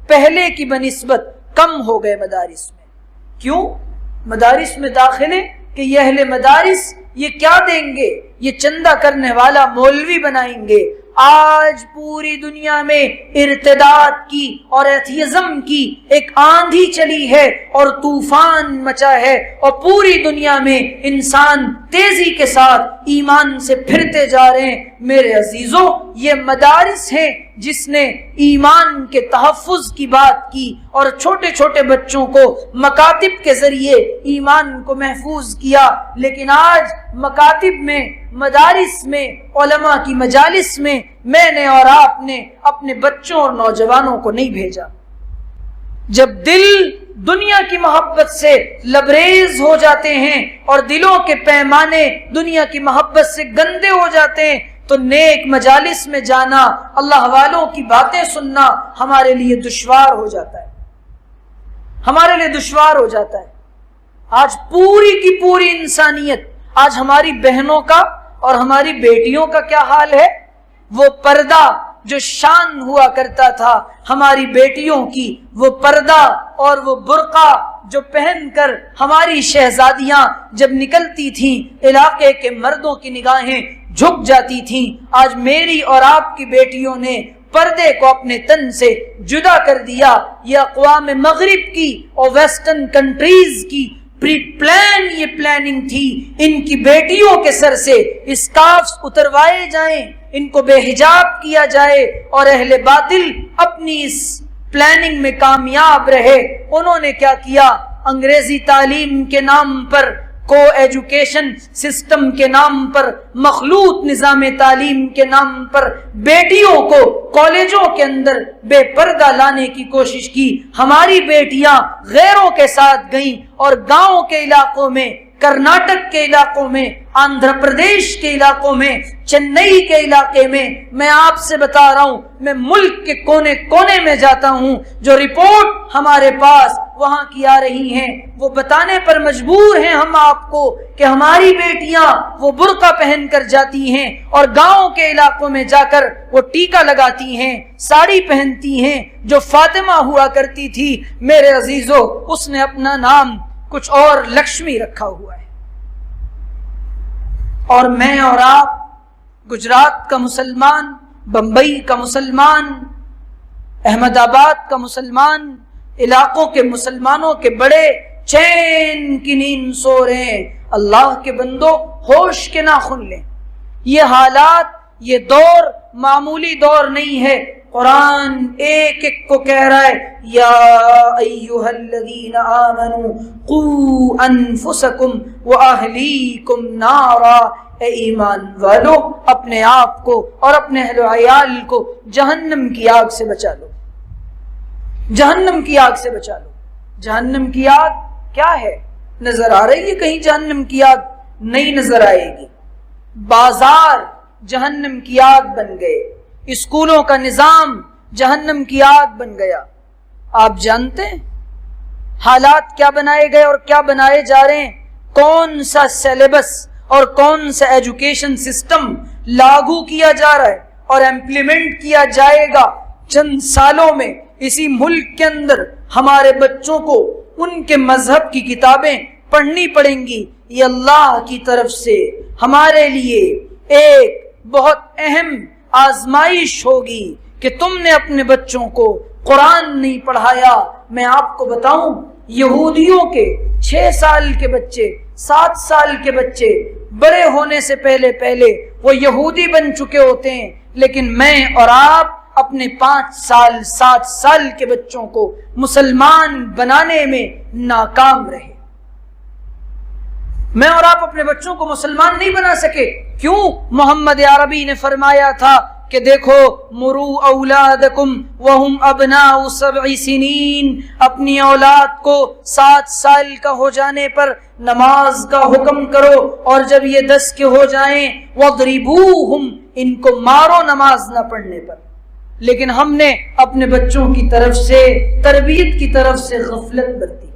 پہلے کی بنسبت کم ہو گئے مدارس میں۔ کیوں؟ مدارس میں داخلے کہ یہ اہل مدارس یہ کیا دیں گے؟ یہ چندہ کرنے والا مولوی بنائیں گے، آج پوری دنیا میں ارتداد کی اور ایتھیزم کی ایک آندھی چلی ہے اور طوفان مچا ہے، اور پوری دنیا میں انسان تیزی کے ساتھ ایمان سے پھرتے جا رہے ہیں۔ میرے عزیزوں، یہ مدارس ہیں جس نے ایمان کے تحفظ کی بات کی اور چھوٹے چھوٹے بچوں کو مکاتب کے ذریعے ایمان کو محفوظ کیا، لیکن آج مکاتب میں، مدارس میں، علماء کی مجالس میں میں نے اور آپ نے اپنے بچوں اور نوجوانوں کو نہیں بھیجا۔ جب دل دنیا کی محبت سے لبریز ہو جاتے ہیں اور دلوں کے پیمانے دنیا کی محبت سے گندے ہو جاتے ہیں تو نیک مجالس میں جانا، اللہ والوں کی باتیں سننا ہمارے لیے دشوار ہو جاتا ہے، ہمارے لیے دشوار ہو جاتا ہے۔ آج پوری کی پوری انسانیت، آج ہماری بہنوں کا اور ہماری بیٹیوں کا کیا حال ہے؟ وہ پردہ جو شان ہوا کرتا تھا ہماری بیٹیوں کی، وہ پردہ اور وہ برقع جو پہن کر ہماری شہزادیاں جب نکلتی تھیں علاقے کے مردوں کی نگاہیں جھک جاتی تھیں، آج میری اور آپ کی بیٹیوں نے پردے کو اپنے تن سے جدا کر دیا۔ یہ اقوام مغرب کی اور ویسٹرن کنٹریز کی پری پلان یہ پلاننگ تھی، ان کی بیٹیوں کے سر سے اسکارفز اتروائے جائیں، ان کو بے حجاب کیا جائے، اور اہل باطل اپنی اس پلاننگ میں کامیاب رہے۔ انہوں نے کیا کیا؟ انگریزی تعلیم کے نام پر، کو ایجوکیشن سسٹم کے نام پر، مخلوط نظام تعلیم کے نام پر بیٹیوں کو کالجوں کے اندر بے پردہ لانے کی کوشش کی۔ ہماری بیٹیاں غیروں کے ساتھ گئیں اور گاؤں کے علاقوں میں، کرناٹک کے علاقوں میں، آندھرا پردیش کے علاقوں میں، چنئی کے علاقے میں آپ سے بتا رہا ہوں، میں ملک کے کونے کونے میں جاتا ہوں، جو رپورٹ ہمارے پاس وہاں کی آ رہی ہیں وہ بتانے پر مجبور ہیں ہم آپ کو کہ ہماری بیٹیاں وہ برقع پہن کر جاتی ہیں اور گاؤں کے علاقوں میں جا کر وہ ٹیکا لگاتی ہیں، ساڑی پہنتی ہیں۔ جو فاطمہ ہوا کرتی تھی میرے عزیزو، اس نے اپنا نام کچھ اور لکشمی رکھا ہوا ہے، اور میں اور آپ گجرات کا مسلمان، بمبئی کا مسلمان، احمد آباد کا مسلمان، علاقوں کے مسلمانوں کے بڑے چین کی نیند سو رہے ہیں۔ اللہ کے بندو، ہوش کے ناخن لیں۔ یہ حالات، یہ دور معمولی دور نہیں ہے۔ قرآن ایک ایک کو کہہ رہا ہے، یا ایھا الذین آمنوا قوا انفسکم واہلیکم نارا، اے ایمان والو اپنے آپ کو اور اپنے اہل و عیال کو جہنم کی آگ سے بچا لو، جہنم کی آگ سے بچا لو۔ جہنم کی آگ کیا ہے؟ نظر آ رہی ہے کہیں جہنم کی آگ؟ نہیں نظر آئے گی۔ بازار جہنم کی آگ بن گئے، اسکولوں کا نظام جہنم کی آگ بن گیا۔ آپ جانتے ہیں حالات کیا بنائے گئے اور کیا بنائے جا رہے ہیں؟ کون سا سیلیبس اور کون سا ایجوکیشن سسٹم لاگو کیا جا رہا ہے اور امپلیمنٹ کیا جائے گا چند سالوں میں اسی ملک کے اندر؟ ہمارے بچوں کو ان کے مذہب کی کتابیں پڑھنی پڑیں گی۔ یہ اللہ کی طرف سے ہمارے لیے ایک بہت اہم آزمائش ہوگی کہ تم نے اپنے بچوں کو قرآن نہیں پڑھایا۔ میں آپ کو بتاؤں، یہودیوں کے 6 سال کے بچے، 7 سال کے بچے بڑے ہونے سے پہلے وہ یہودی بن چکے ہوتے ہیں، لیکن میں اور آپ اپنے 5 سال 7 سال کے بچوں کو مسلمان بنانے میں ناکام رہے۔ میں اور آپ اپنے بچوں کو مسلمان نہیں بنا سکے۔ کیوں؟ محمد عربی نے فرمایا تھا کہ دیکھو، مرو اولادکم وہم ابناء 7 سنین، اپنی اولاد کو 7 سال کا ہو جانے پر نماز کا حکم کرو، اور جب یہ 10 کے ہو جائیں وَضْرِبُوهُمْ، ان کو مارو نماز نہ پڑھنے پر۔ لیکن ہم نے اپنے بچوں کی طرف سے، تربیت کی طرف سے غفلت برتی۔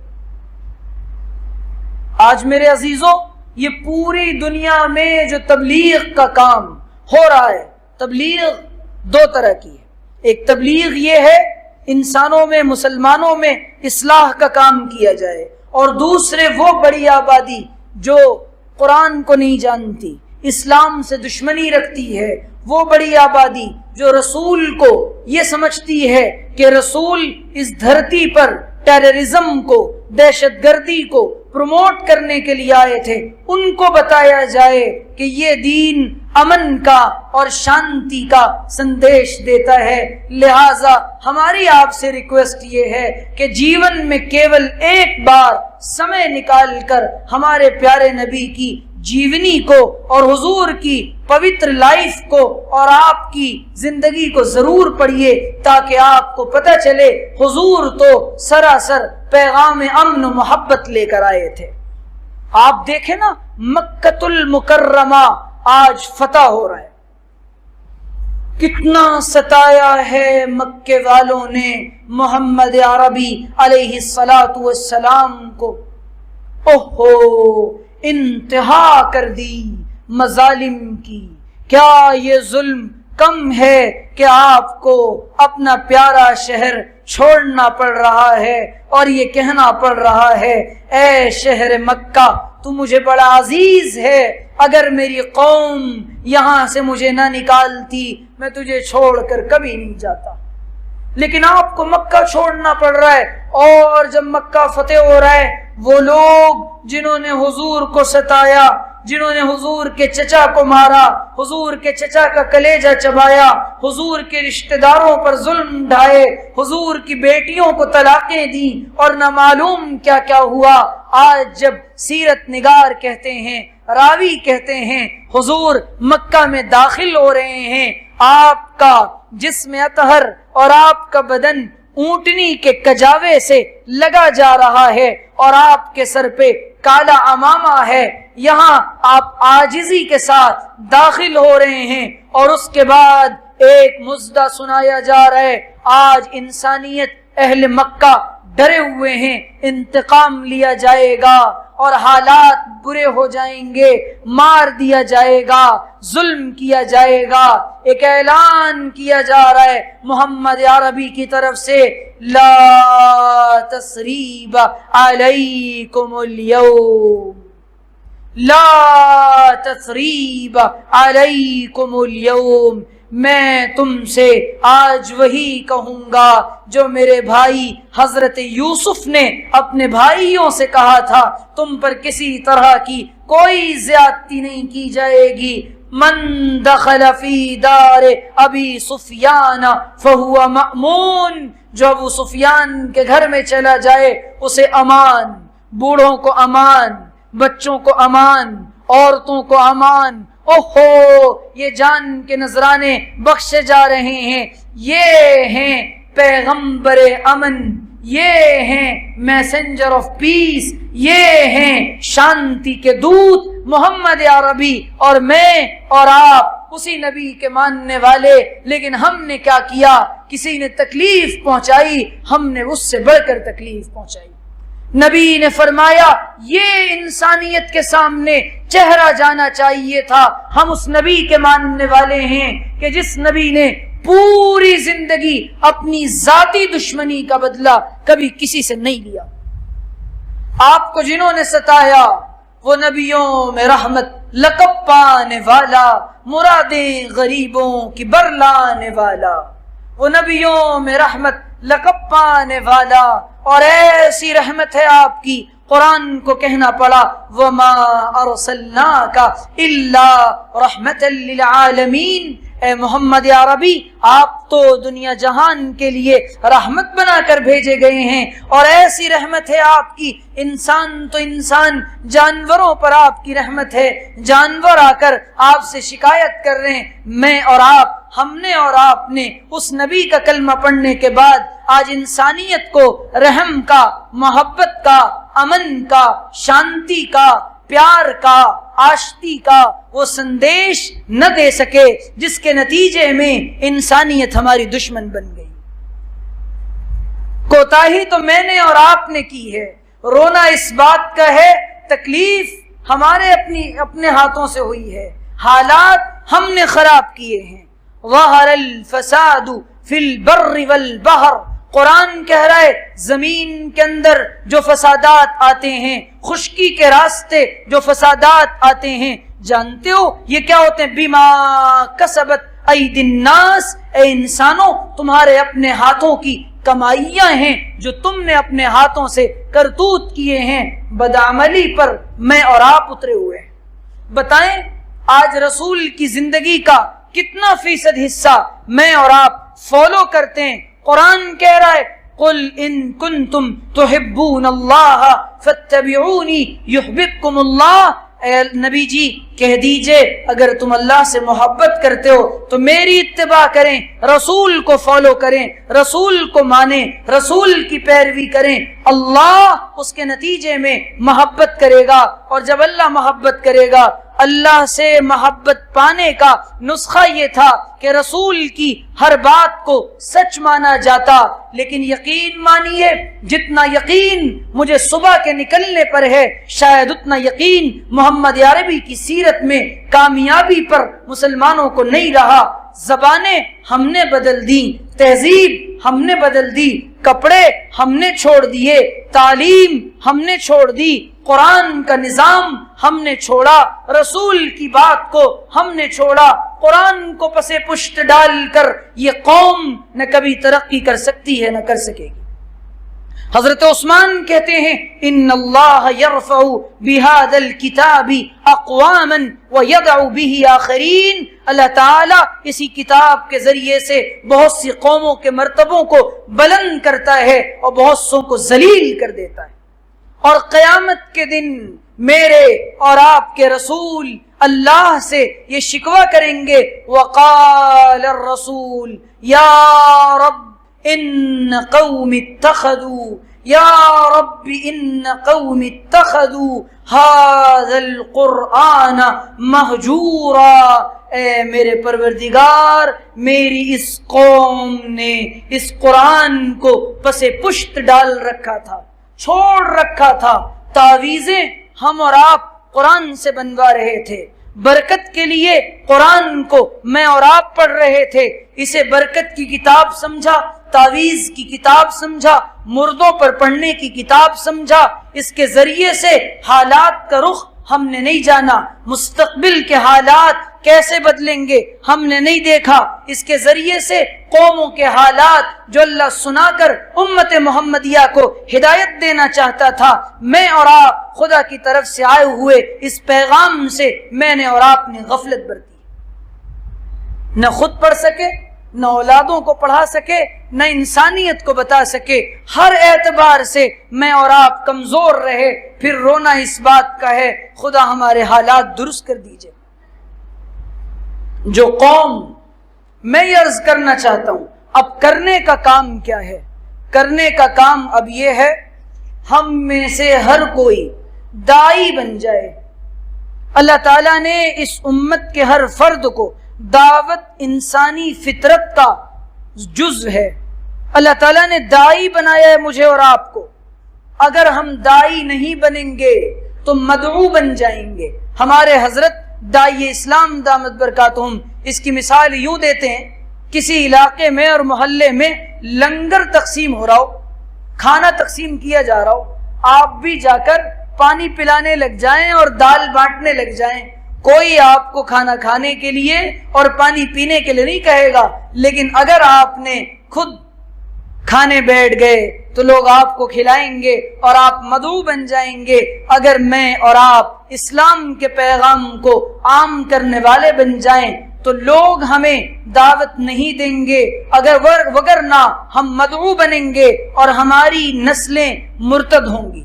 آج میرے عزیزوں، یہ پوری دنیا میں جو تبلیغ کا کام ہو رہا ہے، تبلیغ 2 طرح کی ہے۔ ایک تبلیغ یہ ہے انسانوں میں، مسلمانوں میں اصلاح کا کام کیا جائے، اور دوسرے وہ بڑی آبادی جو قرآن کو نہیں جانتی، اسلام سے دشمنی رکھتی ہے، وہ بڑی آبادی جو رسول کو یہ سمجھتی ہے کہ رسول اس دھرتی پر ٹیررزم کو، دہشت گردی کو پروموٹ کرنے کے لیے آئے تھے، ان کو بتایا جائے کہ یہ دین امن کا اور شانتی کا سندیش دیتا ہے۔ لہٰذا ہماری آپ سے ریکویسٹ یہ ہے کہ جیون میں کیول ایک بار سمے نکال کر ہمارے پیارے نبی کی جیونی کو اور حضور کی پوتر لائف کو اور آپ کی زندگی کو ضرور پڑھیے، تاکہ آپ کو پتہ چلے حضور تو سراسر پیغام امن و محبت لے کر آئے تھے۔ آپ دیکھیں نا، مکۃ المکرمہ آج فتح ہو رہا ہے، کتنا ستایا ہے مکے والوں نے محمد عربی علیہ الصلاۃ والسلام کو، اوہو انتہا کر دی مظالم کی۔ کیا یہ ظلم کم ہے کہ آپ کو اپنا پیارا شہر چھوڑنا پڑ رہا ہے اور یہ کہنا پڑ رہا ہے اے شہر مکہ تو مجھے بڑا عزیز ہے، اگر میری قوم یہاں سے مجھے نہ نکالتی میں تجھے چھوڑ کر کبھی نہیں جاتا، لیکن آپ کو مکہ چھوڑنا پڑ رہا ہے۔ اور جب مکہ فتح ہو رہا ہے، وہ لوگ جنہوں نے حضور کو ستایا، جنہوں نے حضور کے چچا کو مارا، حضور کے چچا کا کلیجہ چبایا، حضور کے رشتہ داروں پر ظلم ڈھائے، حضور کی بیٹیوں کو طلاقیں دی اور نہ معلوم کیا کیا ہوا، آج جب سیرت نگار کہتے ہیں، راوی کہتے ہیں حضور مکہ میں داخل ہو رہے ہیں، آپ کا جسم اطہر اور آپ کا بدن اونٹنی کے کجاوے سے لگا جا رہا ہے اور آپ کے سر پہ کالا عمامہ ہے، یہاں آپ عاجزی کے ساتھ داخل ہو رہے ہیں، اور اس کے بعد ایک مژدہ سنایا جا رہا ہے، آج انسانیت اہل مکہ ڈرے ہوئے ہیں، انتقام لیا جائے گا اور حالات برے ہو جائیں گے، مار دیا جائے گا، ظلم کیا جائے گا۔ ایک اعلان کیا جا رہا ہے محمد عربی کی طرف سے، لا تثریب علیکم اليوم، لا تثریب علیکم اليوم، میں تم سے آج وہی کہوں گا جو میرے بھائی حضرت یوسف نے اپنے بھائیوں سے کہا تھا، تم پر کسی طرح کی کوئی زیادتی نہیں کی جائے گی۔ من دخل فی دار ابی سفیان فہو مأمون، جو ابو سفیان کے گھر میں چلا جائے اسے امان، بوڑھوں کو امان، بچوں کو امان، عورتوں کو امان۔ اوہو یہ جان کے نذرانے بخشے جا رہے ہیں، یہ ہیں پیغمبر امن، یہ ہیں میسنجر آف پیس، یہ ہیں شانتی کے دودت محمد عربی، اور میں اور آپ اسی نبی کے ماننے والے۔ لیکن ہم نے کیا کیا؟ کسی نے تکلیف پہنچائی، ہم نے اس سے بڑھ کر تکلیف پہنچائی۔ نبی نے فرمایا یہ انسانیت کے سامنے چہرہ جانا چاہیے تھا۔ ہم اس نبی کے ماننے والے ہیں کہ جس نبی نے پوری زندگی اپنی ذاتی دشمنی کا بدلہ کبھی کسی سے نہیں لیا۔ آپ کو جنہوں نے ستایا وہ نبیوں میں رحمت لقب پانے والا، مرادیں غریبوں کی برلانے والا، وہ نبیوں میں رحمت لقب پانے والا، اور ایسی رحمت ہے آپ کی قرآن کو کہنا پڑا وَمَا أَرْسَلْنَاكَ إِلَّا رَحْمَةً لِلْعَالَمِينَ، اے محمد عربی آپ تو دنیا جہان کے لیے رحمت بنا کر بھیجے گئے ہیں، اور ایسی رحمت ہے آپ کی، انسان تو انسان، جانوروں پر آپ کی رحمت ہے، جانور آ کر آپ سے شکایت کر رہے ہیں، میں اور آپ، ہم نے اور آپ نے اس نبی کا کلمہ پڑھنے کے بعد آج انسانیت کو رحم کا، محبت کا، امن کا، شانتی کا، پیار کا، آشتی کا وہ سندیش نہ دے سکے، جس کے نتیجے میں انسانیت ہماری دشمن بن گئی۔ کوتاہی تو میں نے اور آپ نے کی ہے، رونا اس بات کا ہے، تکلیف ہمارے اپنے ہاتھوں سے ہوئی ہے، حالات ہم نے خراب کیے ہیں۔ ظہر الفساد فی البر والبحر، قرآن کہہ رہا ہے زمین کے اندر جو فسادات آتے ہیں، خشکی کے راستے جو فسادات آتے ہیں، جانتے ہو یہ کیا ہوتے ہیں؟ بما کسبت ایدی الناس، اے انسانوں تمہارے اپنے ہاتھوں کی کمائیاں ہیں جو تم نے اپنے ہاتھوں سے کرتوت کیے ہیں، بدعملی پر میں اور آپ اترے ہوئے ہیں۔ بتائیں آج رسول کی زندگی کا کتنا فیصد حصہ میں اور آپ فالو کرتے ہیں؟ قرآن کہہ رہا ہے قل ان کنتم تحبون اللہ فاتبعونی یحببکم اللہ، اے نبی جی کہہ دیجئے اگر تم اللہ سے محبت کرتے ہو تو میری اتباع کریں، رسول کو فالو کریں، رسول کو مانیں، رسول کی پیروی کریں، اللہ اس کے نتیجے میں محبت کرے گا۔ اور جب اللہ محبت کرے گا، اللہ سے محبت پانے کا نسخہ یہ تھا کہ رسول کی ہر بات کو سچ مانا جاتا، لیکن یقین مانیے جتنا یقین مجھے صبح کے نکلنے پر ہے شاید اتنا یقین محمد عربی کی سیرت میں کامیابی پر مسلمانوں کو نہیں رہا۔ زبانیں ہم نے بدل دی، تہذیب ہم نے بدل دی، کپڑے ہم نے چھوڑ دیے، تعلیم ہم نے چھوڑ دی، قرآن کا نظام ہم نے چھوڑا، رسول کی بات کو ہم نے چھوڑا، قرآن کو پسے پشت ڈال کر یہ قوم نہ کبھی ترقی کر سکتی ہے نہ کر سکے گی۔ حضرت عثمان کہتے ہیں ان اللہ یرفع بہذا الکتاب اقواما ویدع بہ آخرین، اللہ تعالیٰ اسی کتاب کے ذریعے سے بہت سی قوموں کے مرتبوں کو بلند کرتا ہے اور بہت سوں کو ذلیل کر دیتا ہے۔ اور قیامت کے دن میرے اور آپ کے رسول اللہ سے یہ شکوہ کریں گے وقال الرسول یا رب ان قوم اتخذوا یا رب ان قوم اتخذوا هذا القرآن مہجورا، اے میرے پروردگار میری اس قوم نے اس قرآن کو پس پشت ڈال رکھا تھا، چھوڑ رکھا تھا۔ تعویذیں ہم اور آپ قرآن سے بنوا رہے تھے، برکت کے لیے قرآن کو میں اور آپ پڑھ رہے تھے، اسے برکت کی کتاب سمجھا، تعویذ کی کتاب سمجھا، مردوں پر پڑھنے کی کتاب سمجھا، اس کے ذریعے سے حالات کا رخ ہم نے نہیں جانا، مستقبل کے حالات کیسے بدلیں گے ہم نے نہیں دیکھا، اس کے ذریعے سے قوموں کے حالات جو اللہ سنا کر امت محمدیہ کو ہدایت دینا چاہتا تھا، میں اور آپ خدا کی طرف سے آئے ہوئے اس پیغام سے میں نے اور آپ نے غفلت برتی، نہ خود پڑھ سکے، نہ اولادوں کو پڑھا سکے، نہ انسانیت کو بتا سکے، ہر اعتبار سے میں اور آپ کمزور رہے، پھر رونا اس بات کا ہے خدا ہمارے حالات درست کر دیجئے۔ جو قوم میں یہ عرض کرنا چاہتا ہوں، اب کرنے کا کام کیا ہے؟ کرنے کا کام اب یہ ہے ہم میں سے ہر کوئی داعی بن جائے۔ اللہ تعالیٰ نے اس امت کے ہر فرد کو، دعوت انسانی فطرت کا جز ہے، اللہ تعالیٰ نے داعی بنایا ہے مجھے اور آپ کو۔ اگر ہم داعی نہیں بنیں گے تو مدعو بن جائیں گے۔ ہمارے حضرت داعی اسلام دامت برکاتہم اس کی مثال یوں دیتے ہیں، کسی علاقے میں اور محلے میں لنگر تقسیم ہو رہا ہو، کھانا تقسیم کیا جا رہا ہو، آپ بھی جا کر پانی پلانے لگ جائیں اور دال بانٹنے لگ جائیں، کوئی آپ کو کھانا کھانے کے لیے اور پانی پینے کے لیے نہیں کہے گا، لیکن اگر آپ نے خود کھانے بیٹھ گئے تو لوگ آپ کو کھلائیں گے اور آپ مدعو بن جائیں گے۔ اگر میں اور آپ اسلام کے پیغام کو عام کرنے والے بن جائیں تو لوگ ہمیں دعوت نہیں دیں گے، اگر وگرنہ ہم مدعو بنیں گے اور ہماری نسلیں مرتد ہوں گی۔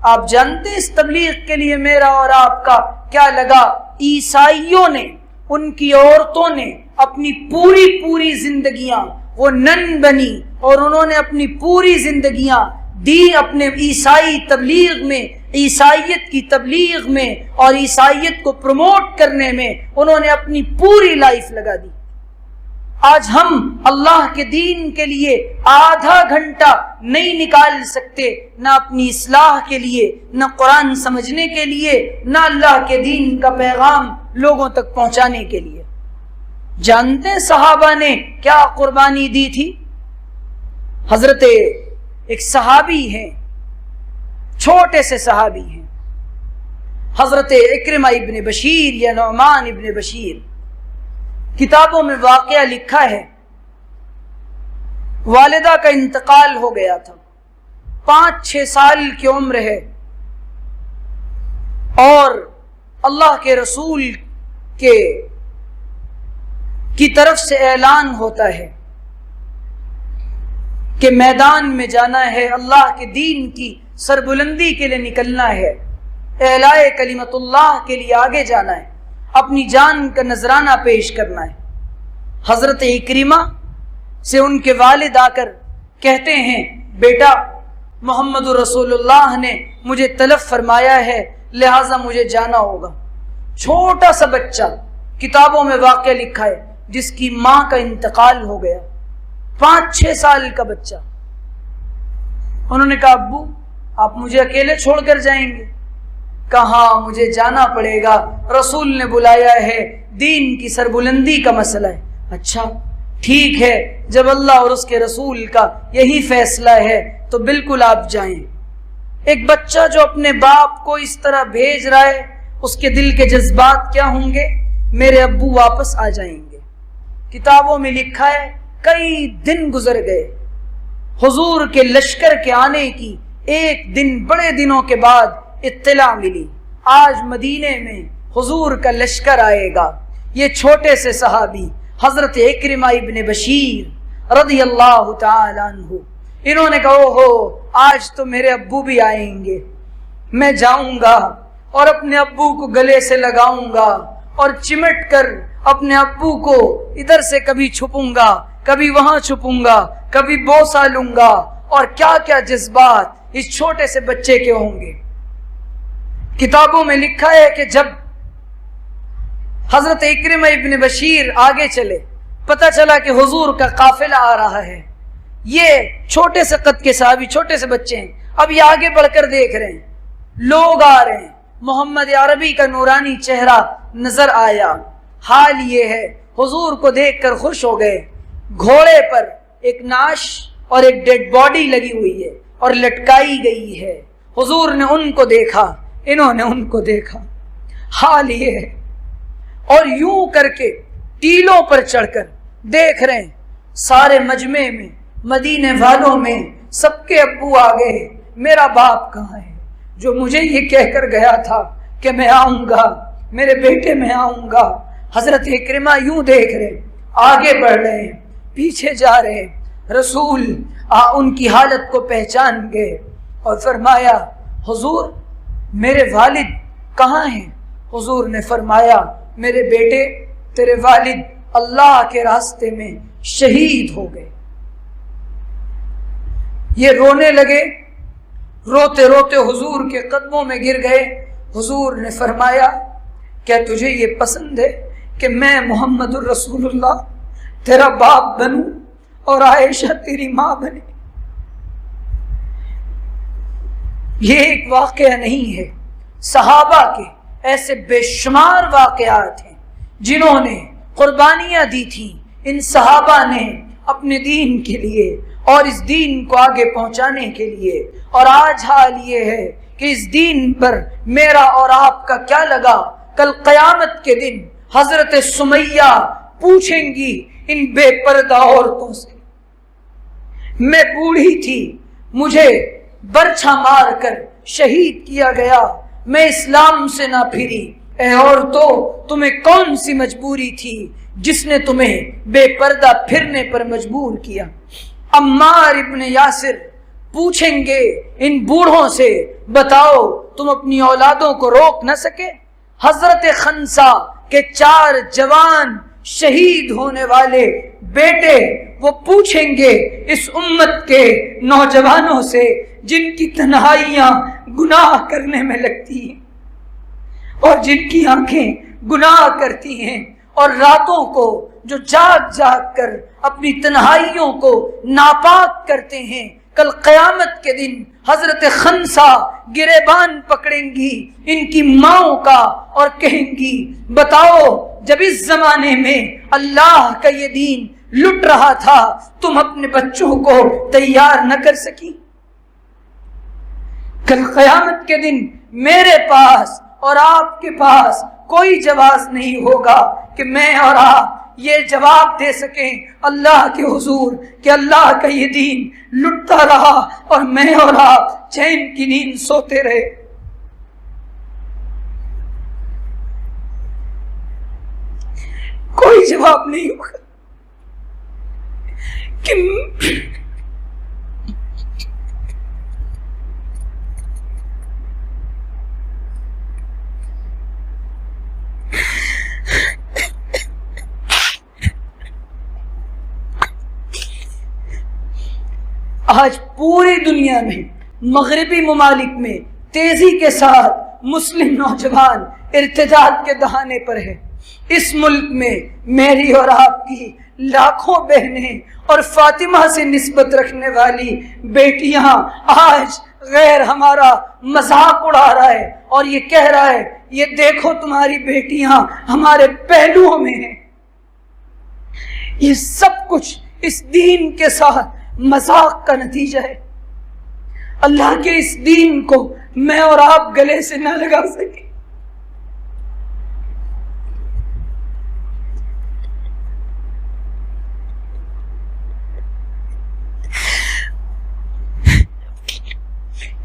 آپ جانتے ہیں اس تبلیغ کے لیے میرا اور آپ کا کیا لگا؟ عیسائیوں نے، ان کی عورتوں نے اپنی پوری زندگیاں وہ نن بنی اور انہوں نے اپنی پوری زندگیاں دی اپنے عیسائی تبلیغ میں، عیسائیت کی تبلیغ میں اور عیسائیت کو پروموٹ کرنے میں انہوں نے اپنی پوری لائف لگا دی۔ آج ہم اللہ کے دین کے لیے آدھا گھنٹہ نہیں نکال سکتے، نہ اپنی اصلاح کے لیے، نہ قرآن سمجھنے کے لیے، نہ اللہ کے دین کا پیغام لوگوں تک پہنچانے کے لیے۔ جانتے ہیں صحابہ نے کیا قربانی دی تھی؟ حضرت ایک صحابی ہیں، چھوٹے سے صحابی ہیں، حضرت اکرمہ ابن بشیر یا نعمان ابن بشیر، کتابوں میں واقعہ لکھا ہے، والدہ کا انتقال ہو گیا تھا، 5-6 سال کی عمر ہے، اور اللہ کے رسول کی طرف سے اعلان ہوتا ہے کہ میدان میں جانا ہے، اللہ کے دین کی سربلندی کے لیے نکلنا ہے، اعلائے کلمت اللہ کے لیے آگے جانا ہے، اپنی جان کا نذرانہ پیش کرنا ہے۔ حضرت اکرمہ سے ان کے والد آ کر کہتے ہیں، بیٹا محمد رسول اللہ نے مجھے طلب فرمایا ہے، لہٰذا مجھے جانا ہوگا۔ چھوٹا سا بچہ، کتابوں میں واقعہ لکھا ہے، جس کی ماں کا انتقال ہو گیا، 5-6 سال کا بچہ۔ انہوں نے کہا، ابو آپ مجھے اکیلے چھوڑ کر جائیں گے؟ کہاں، مجھے جانا پڑے گا، رسول نے بلایا ہے، دین کی سربلندی کا مسئلہ ہے۔ اچھا ٹھیک ہے، جب اللہ اور اس کے رسول کا یہی فیصلہ ہے تو بالکل آپ جائیں۔ ایک بچہ جو اپنے باپ کو اس طرح بھیج رہا ہے، اس کے دل کے جذبات کیا ہوں گے؟ میرے ابو واپس آ جائیں گے۔ کتابوں میں لکھا ہے کئی دن گزر گئے، حضور کے لشکر کے آنے کی ایک دن، بڑے دنوں کے بعد اطلاع ملی، آج مدینے میں حضور کا لشکر آئے گا۔ یہ چھوٹے سے صحابی حضرت اکرمہ ابن بشیر رضی اللہ تعالی عنہ، انہوں نے کہا، اوہو آج تو میرے ابو بھی آئیں گے، میں جاؤں گا اور اپنے ابو کو گلے سے لگاؤں گا اور چمٹ کر اپنے ابو کو ادھر سے کبھی چھپوں گا، کبھی وہاں چھپوں گا، کبھی بوسہ لوں گا، اور کیا کیا جذبات اس چھوٹے سے بچے کے ہوں گے۔ کتابوں میں لکھا ہے کہ جب حضرت اکرمہ ابن بشیر آگے چلے، پتہ چلا کہ حضور کا قافلہ آ رہا ہے۔ یہ چھوٹے سے قد کے صحابی، چھوٹے سے بچے ہیں، اب یہ آگے بڑھ کر دیکھ رہے ہیں، لوگ آ رہے ہیں، محمد عربی کا نورانی چہرہ نظر آیا۔ حال یہ ہے، حضور کو دیکھ کر خوش ہو گئے۔ گھوڑے پر ایک نعش اور ایک ڈیڈ باڈی لگی ہوئی ہے اور لٹکائی گئی ہے۔ حضور نے ان کو دیکھا، انہوں نے ان کو دیکھا۔ حال یہ ہے، اور یوں کر کے ٹیلوں پر چڑھ کر دیکھ رہے ہیں، سارے مجمع میں، مدینے والوں میں سب کے ابو آ گئے، میرا باپ کہاں ہے جو مجھے یہ کہہ کر گیا تھا کہ میں آؤں گا، میرے بیٹے میں آؤں گا۔ حضرت اکرمہ یوں دیکھ رہے، آگے بڑھ رہے ہیں، پیچھے جا رہے ہیں۔ رسول ان کی حالت کو پہچان گئے اور فرمایا، حضور میرے والد کہاں ہیں؟ حضور نے فرمایا، میرے بیٹے تیرے والد اللہ کے راستے میں شہید ہو گئے۔ یہ رونے لگے، روتے روتے حضور کے قدموں میں گر گئے۔ حضور نے فرمایا، کیا تجھے یہ پسند ہے کہ میں محمد الرسول اللہ تیرا باپ بنوں اور عائشہ تیری ماں بنے؟ یہ ایک واقعہ نہیں ہے، صحابہ کے ایسے بے شمار واقعات ہیں جنہوں نے قربانیاں دی تھیں ان صحابہ نے اپنے دین کے لیے اور اس دین کو آگے پہنچانے کے لیے۔ اور آج حال یہ ہے کہ اس دین پر میرا اور آپ کا کیا لگا؟ کل قیامت کے دن حضرت سمیہ پوچھیں گی ان بے پردہ عورتوں سے، میں بوڑھی تھی، مجھے برچھا مار کر شہید کیا گیا، میں اسلام سے نہ پھری، اے عورتوں تمہیں کون سی مجبوری تھی جس نے تمہیں بے پردہ پھرنے پر مجبور کیا؟ عمار ابن یاسر پوچھیں گے ان بوڑھوں سے، بتاؤ تم اپنی اولادوں کو روک نہ سکے؟ حضرت خنسا کے 4 جوان شہید ہونے والے بیٹے وہ پوچھیں گے اس امت کے نوجوانوں سے جن کی تنہائیاں گناہ کرنے میں لگتی ہیں اور جن کی آنکھیں گناہ کرتی ہیں اور راتوں کو جو جاگ جاگ کر اپنی تنہائیوں کو ناپاک کرتے ہیں، کل قیامت کے دن حضرت خنسا گریبان پکڑیں گی ان کی ماؤں کا اور کہیں گی، بتاؤ جب اس زمانے میں اللہ کا یہ دین لٹ رہا تھا تم اپنے بچوں کو تیار نہ کر سکی؟ کل قیامت کے دن میرے پاس اور آپ کے پاس کوئی جواز نہیں ہوگا کہ میں اور آپ یہ جواب دے سکیں اللہ کے حضور کہ اللہ کا یہ دین لٹتا رہا اور میں اور آپ چین کی نیند سوتے رہے۔ کوئی جواب نہیں ہوگا کہ آج پوری دنیا میں مغربی ممالک میں تیزی کے ساتھ مسلم نوجوان ارتداد کے دہانے پر ہے۔ اس ملک میں میری اور آپ کی لاکھوں بہنیں اور فاطمہ سے نسبت رکھنے والی بیٹیاں آج غیر ہمارا مذاق اڑا رہا ہے اور یہ کہہ رہا ہے یہ دیکھو تمہاری بیٹیاں ہمارے پہلوؤں میں ہیں۔ یہ سب کچھ اس دین کے ساتھ مذاق کا نتیجہ ہے۔ اللہ کے اس دین کو میں اور آپ گلے سے نہ لگا سکے۔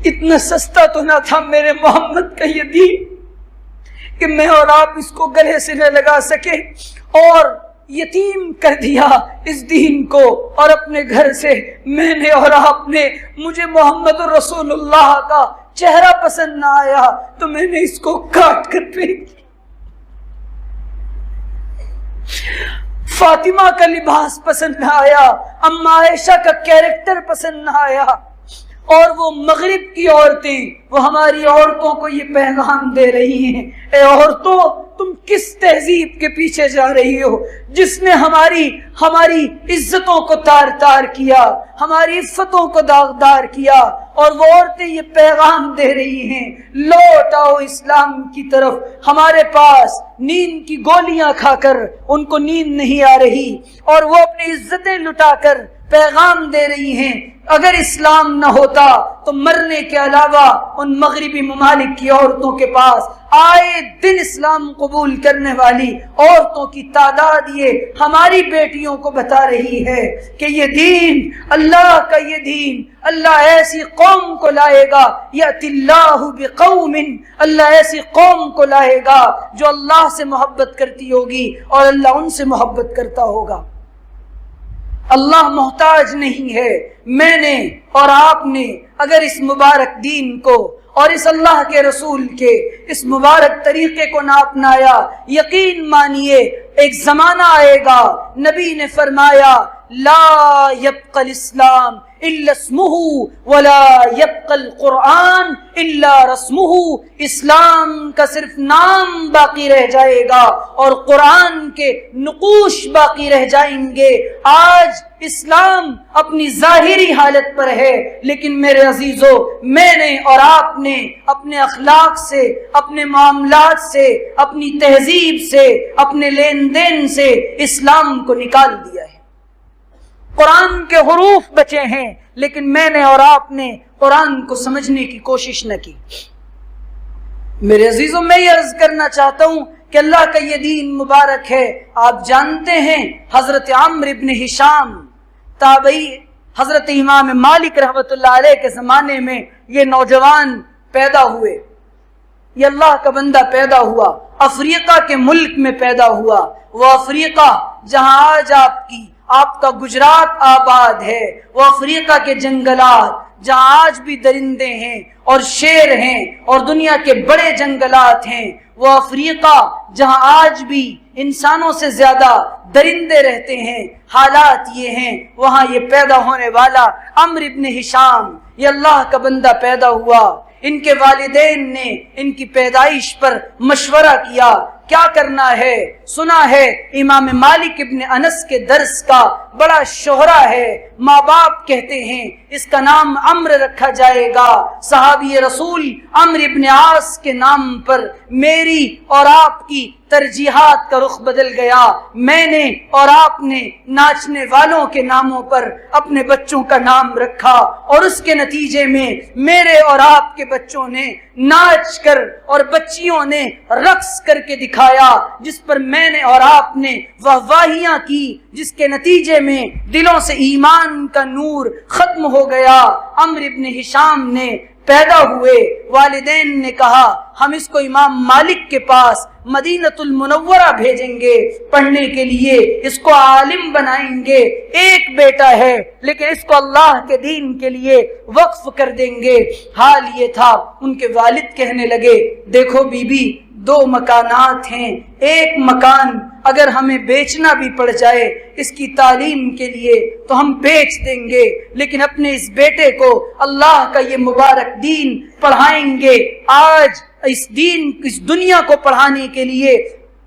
اتنا سستا تو نہ تھا میرے محمد کا یہ دین کہ میں اور آپ اس کو گلے سے نہ لگا سکے اور یتیم کر دیا اس دین کو، اور اپنے گھر سے میں نے اور آپ نے، مجھے محمد رسول اللہ کا چہرہ پسند نہ آیا تو میں نے اس کو کاٹ کر پھینک دیا۔ فاطمہ کا لباس پسند نہ آیا، اما عائشہ کا کیریکٹر پسند نہ آیا، اور وہ مغرب کی عورتیں وہ ہماری عورتوں کو یہ پیغام دے رہی ہیں، اے عورتوں تم کس تہذیب کے پیچھے جا رہی ہو جس نے ہماری عزتوں کو تار تار کیا، ہماری عفتوں کو داغدار کیا، اور وہ عورتیں یہ پیغام دے رہی ہیں لوٹ آؤ اسلام کی طرف۔ ہمارے پاس نیند کی گولیاں کھا کر ان کو نیند نہیں آ رہی اور وہ اپنی عزتیں لٹا کر پیغام دے رہی ہیں اگر اسلام نہ ہوتا تو مرنے کے علاوہ ان مغربی ممالک کی عورتوں کے پاس آئے دن اسلام قبول کرنے والی عورتوں کی تعداد یہ ہماری بیٹیوں کو بتا رہی ہے کہ یہ دین، اللہ کا یہ دین، اللہ ایسی قوم کو لائے گا، یأتی اللہ بقوم، اللہ ایسی قوم کو لائے گا جو اللہ سے محبت کرتی ہوگی اور اللہ ان سے محبت کرتا ہوگا۔ اللہ محتاج نہیں ہے۔ میں نے اور آپ نے اگر اس مبارک دین کو اور اس اللہ کے رسول کے اس مبارک طریقے کو نہ اپنایا، یقین مانیے ایک زمانہ آئے گا، نبی نے فرمایا لا يبقى الاسلام الا اسمه ولا يبقى القرآن الا رسمه، اسلام کا صرف نام باقی رہ جائے گا اور قرآن کے نقوش باقی رہ جائیں گے۔ آج اسلام اپنی ظاہری حالت پر ہے، لیکن میرے عزیزو میں نے اور آپ نے اپنے اخلاق سے، اپنے معاملات سے، اپنی تہذیب سے، اپنے لین دین سے اسلام کو نکال دیا ہے۔ قرآن کے حروف بچے ہیں لیکن میں نے اور آپ نے قرآن کو سمجھنے کی کوشش نہ کی۔ میرے عزیزوں میں یہ عرض کرنا چاہتا ہوں کہ اللہ کا یہ دین مبارک ہے۔ آپ جانتے ہیں حضرت عمرو بن ہشام تابعی حضرت امام مالک رحمۃ اللہ علیہ کے زمانے میں یہ نوجوان پیدا ہوئے، یہ اللہ کا بندہ پیدا ہوا، افریقہ کے ملک میں پیدا ہوا، وہ افریقہ جہاں آج آپ کا گجرات آباد ہے، وہ افریقہ کے جنگلات جہاں آج بھی درندے ہیں اور شیر ہیں اور دنیا کے بڑے جنگلات ہیں، وہ افریقہ جہاں آج بھی انسانوں سے زیادہ درندے رہتے ہیں، حالات یہ ہیں وہاں یہ پیدا ہونے والا عمرو بن ہشام یہ اللہ کا بندہ پیدا ہوا۔ ان کے والدین نے ان کی پیدائش پر مشورہ کیا کیا کرنا ہے۔ سنا ہے امام مالک ابن انس کے درس کا بڑا شہرہ ہے، ماں باپ کہتے ہیں اس کا نام عمرو رکھا جائے گا، صحابی رسول عمرو ابن عاص کے نام پر میری اور آپ کی ترجیحات کا رخ بدل گیا. میں نے اور آپ نے ناچنے والوں کے ناموں پر اپنے بچوں کا نام رکھا اور اس کے نتیجے میں میرے اور آپ کے بچوں نے ناچ کر اور بچیوں نے رقص کر کے دکھایا جس پر میں نے اور آپ نے واہواہیاں کی, جس کے نتیجے میں دلوں سے ایمان کا نور ختم ہو گیا. عمرو ابن ہشام نے پیدا ہوئے, والدین نے کہا ہم اس کو امام مالک کے پاس مدینۃ المنورہ بھیجیں گے پڑھنے کے لیے, اس کو عالم بنائیں گے. ایک بیٹا ہے لیکن اس کو اللہ کے دین کے لیے وقف کر دیں گے. حال یہ تھا, ان کے والد کہنے لگے دیکھو بی بی, 2 مکانات ہیں, ایک مکان اگر ہمیں بیچنا بھی پڑ جائے اس کی تعلیم کے لیے تو ہم بیچ دیں گے, لیکن اپنے اس بیٹے کو اللہ کا یہ مبارک دین پڑھائیں گے. آج اس دین, اس دنیا کو پڑھانے کے لیے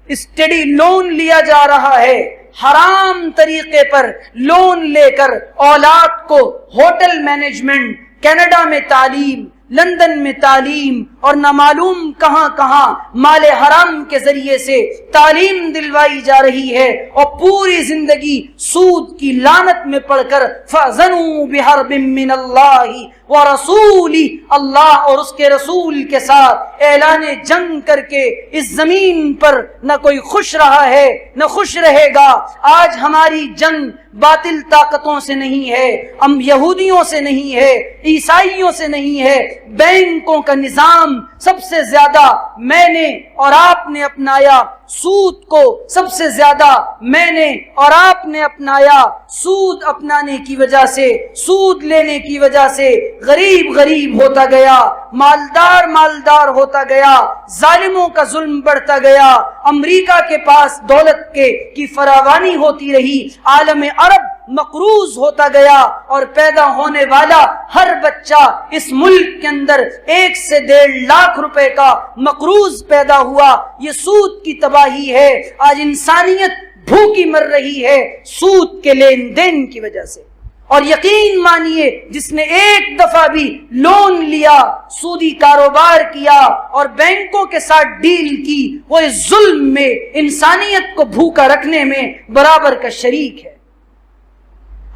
اسٹڈی لون لیا جا رہا ہے, حرام طریقے پر لون لے کر اولاد کو ہوٹل مینجمنٹ, کینیڈا میں تعلیم, لندن میں تعلیم اور نہ معلوم کہاں کہاں مال حرام کے ذریعے سے تعلیم دلوائی جا رہی ہے, اور پوری زندگی سود کی لعنت میں پڑ کر فَأْذَنُوا بِحَرْبٍ مِّنَ اللَّهِ وَرَسُولِهِ, اللہ اور اس کے رسول کے ساتھ اعلان جنگ کر کے اس زمین پر نہ کوئی خوش رہا ہے نہ خوش رہے گا. آج ہماری جنگ باطل طاقتوں سے نہیں ہے, ہم یہودیوں سے نہیں ہے, عیسائیوں سے نہیں ہے, بینکوں کا نظام سب سے زیادہ میں نے اور آپ نے اپنایا, سود کو سب سے زیادہ میں نے اور آپ نے اپنایا. سود اپنانے کی وجہ سے, سود لینے کی وجہ سے غریب غریب ہوتا گیا, مالدار مالدار ہوتا گیا, ظالموں کا ظلم بڑھتا گیا. امریکہ کے پاس دولت کی فراوانی ہوتی رہی, عالم عرب مقروض ہوتا گیا, اور پیدا ہونے والا ہر بچہ اس ملک کے اندر 1 سے 1.5 لاکھ روپے کا مقروض پیدا ہوا. یہ سود کی تباہی ہے. آج انسانیت بھوکی مر رہی ہے سود کے لین دین کی وجہ سے. اور یقین مانیے جس نے ایک دفعہ بھی لون لیا, سودی کاروبار کیا اور بینکوں کے ساتھ ڈیل کی, وہ اس ظلم میں انسانیت کو بھوکا رکھنے میں برابر کا شریک ہے.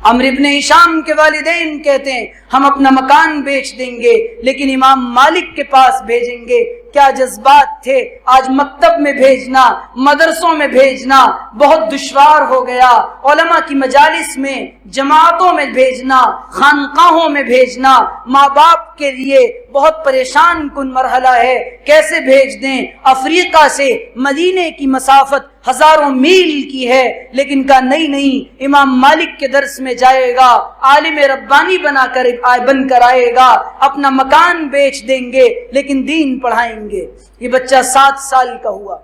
عمرو ابن ہشام کے والدین کہتے ہیں ہم اپنا مکان بیچ دیں گے لیکن امام مالک کے پاس بھیجیں گے. کیا جذبات تھے. آج مکتب میں بھیجنا, مدرسوں میں بھیجنا بہت دشوار ہو گیا. علماء کی مجالس میں, جماعتوں میں بھیجنا, خانقاہوں میں بھیجنا ماں باپ کے لیے بہت پریشان کن مرحلہ ہے. کیسے بھیج دیں؟ افریقہ سے مدینے کی مسافت ہزاروں میل کی ہے, لیکن کہا نہیں, امام مالک کے درس میں جائے گا, عالم ربانی بن کر آئے گا, اپنا مکان بیچ دیں گے لیکن دین پڑھائیں گے. یہ بچہ 7 سال کا ہوا,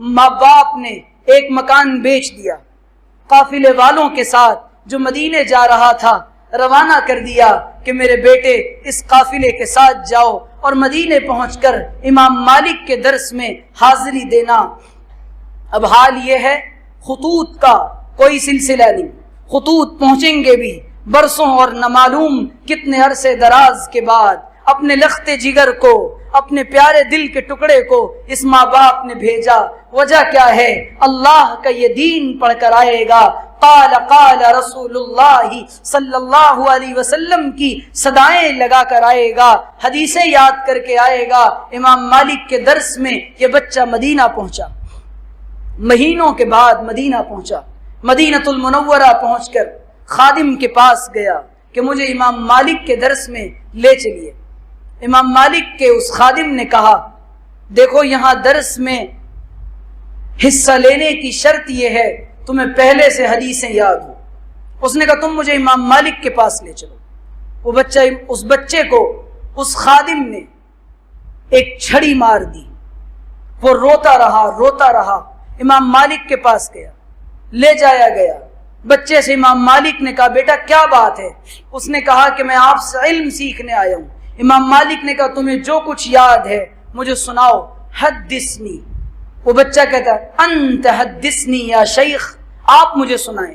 ماں باپ نے ایک مکان بیچ دیا, قافلے والوں کے ساتھ جو مدینے جا رہا تھا روانہ کر دیا کہ میرے بیٹے اس قافلے کے ساتھ جاؤ اور مدینے پہنچ کر امام مالک کے درس میں حاضری دینا. اب حال یہ ہے خطوط کا کوئی سلسلہ نہیں, خطوط پہنچیں گے بھی برسوں اور نہ معلوم کتنے عرصے دراز کے بعد. اپنے لخت جگر کو, اپنے پیارے دل کے ٹکڑے کو اس ماں باپ نے بھیجا. وجہ کیا ہے؟ اللہ کا یہ دین پڑھ کر آئے گا. قال رسول اللہ صلی اللہ علیہ وسلم کی صدائیں لگا کر آئے گا, حدیثیں یاد کر کے آئے گا. امام مالک کے درس میں یہ بچہ مدینہ پہنچا, مہینوں کے بعد مدینہ پہنچا. مدینۃ المنورہ پہنچ کر خادم کے پاس گیا کہ مجھے امام مالک کے درس میں لے چلیے. امام مالک کے اس خادم نے کہا دیکھو یہاں درس میں حصہ لینے کی شرط یہ ہے تمہیں پہلے سے حدیثیں یاد ہو. اس نے کہا تم مجھے امام مالک کے پاس لے چلو. وہ بچہ, اس بچے کو اس خادم نے ایک چھڑی مار دی, وہ روتا رہا. امام مالک کے پاس گیا, لے جایا گیا. بچے سے امام مالک نے کہا بیٹا کیا بات ہے؟ اس نے کہا کہ میں آپ سے علم سیکھنے آیا ہوں. امام مالک نے کہا تمہیں جو کچھ یاد ہے مجھے سناؤ. حدثنی. وہ بچہ کہتا ہے انت حدثنی یا شیخ, آپ مجھے سنائیں.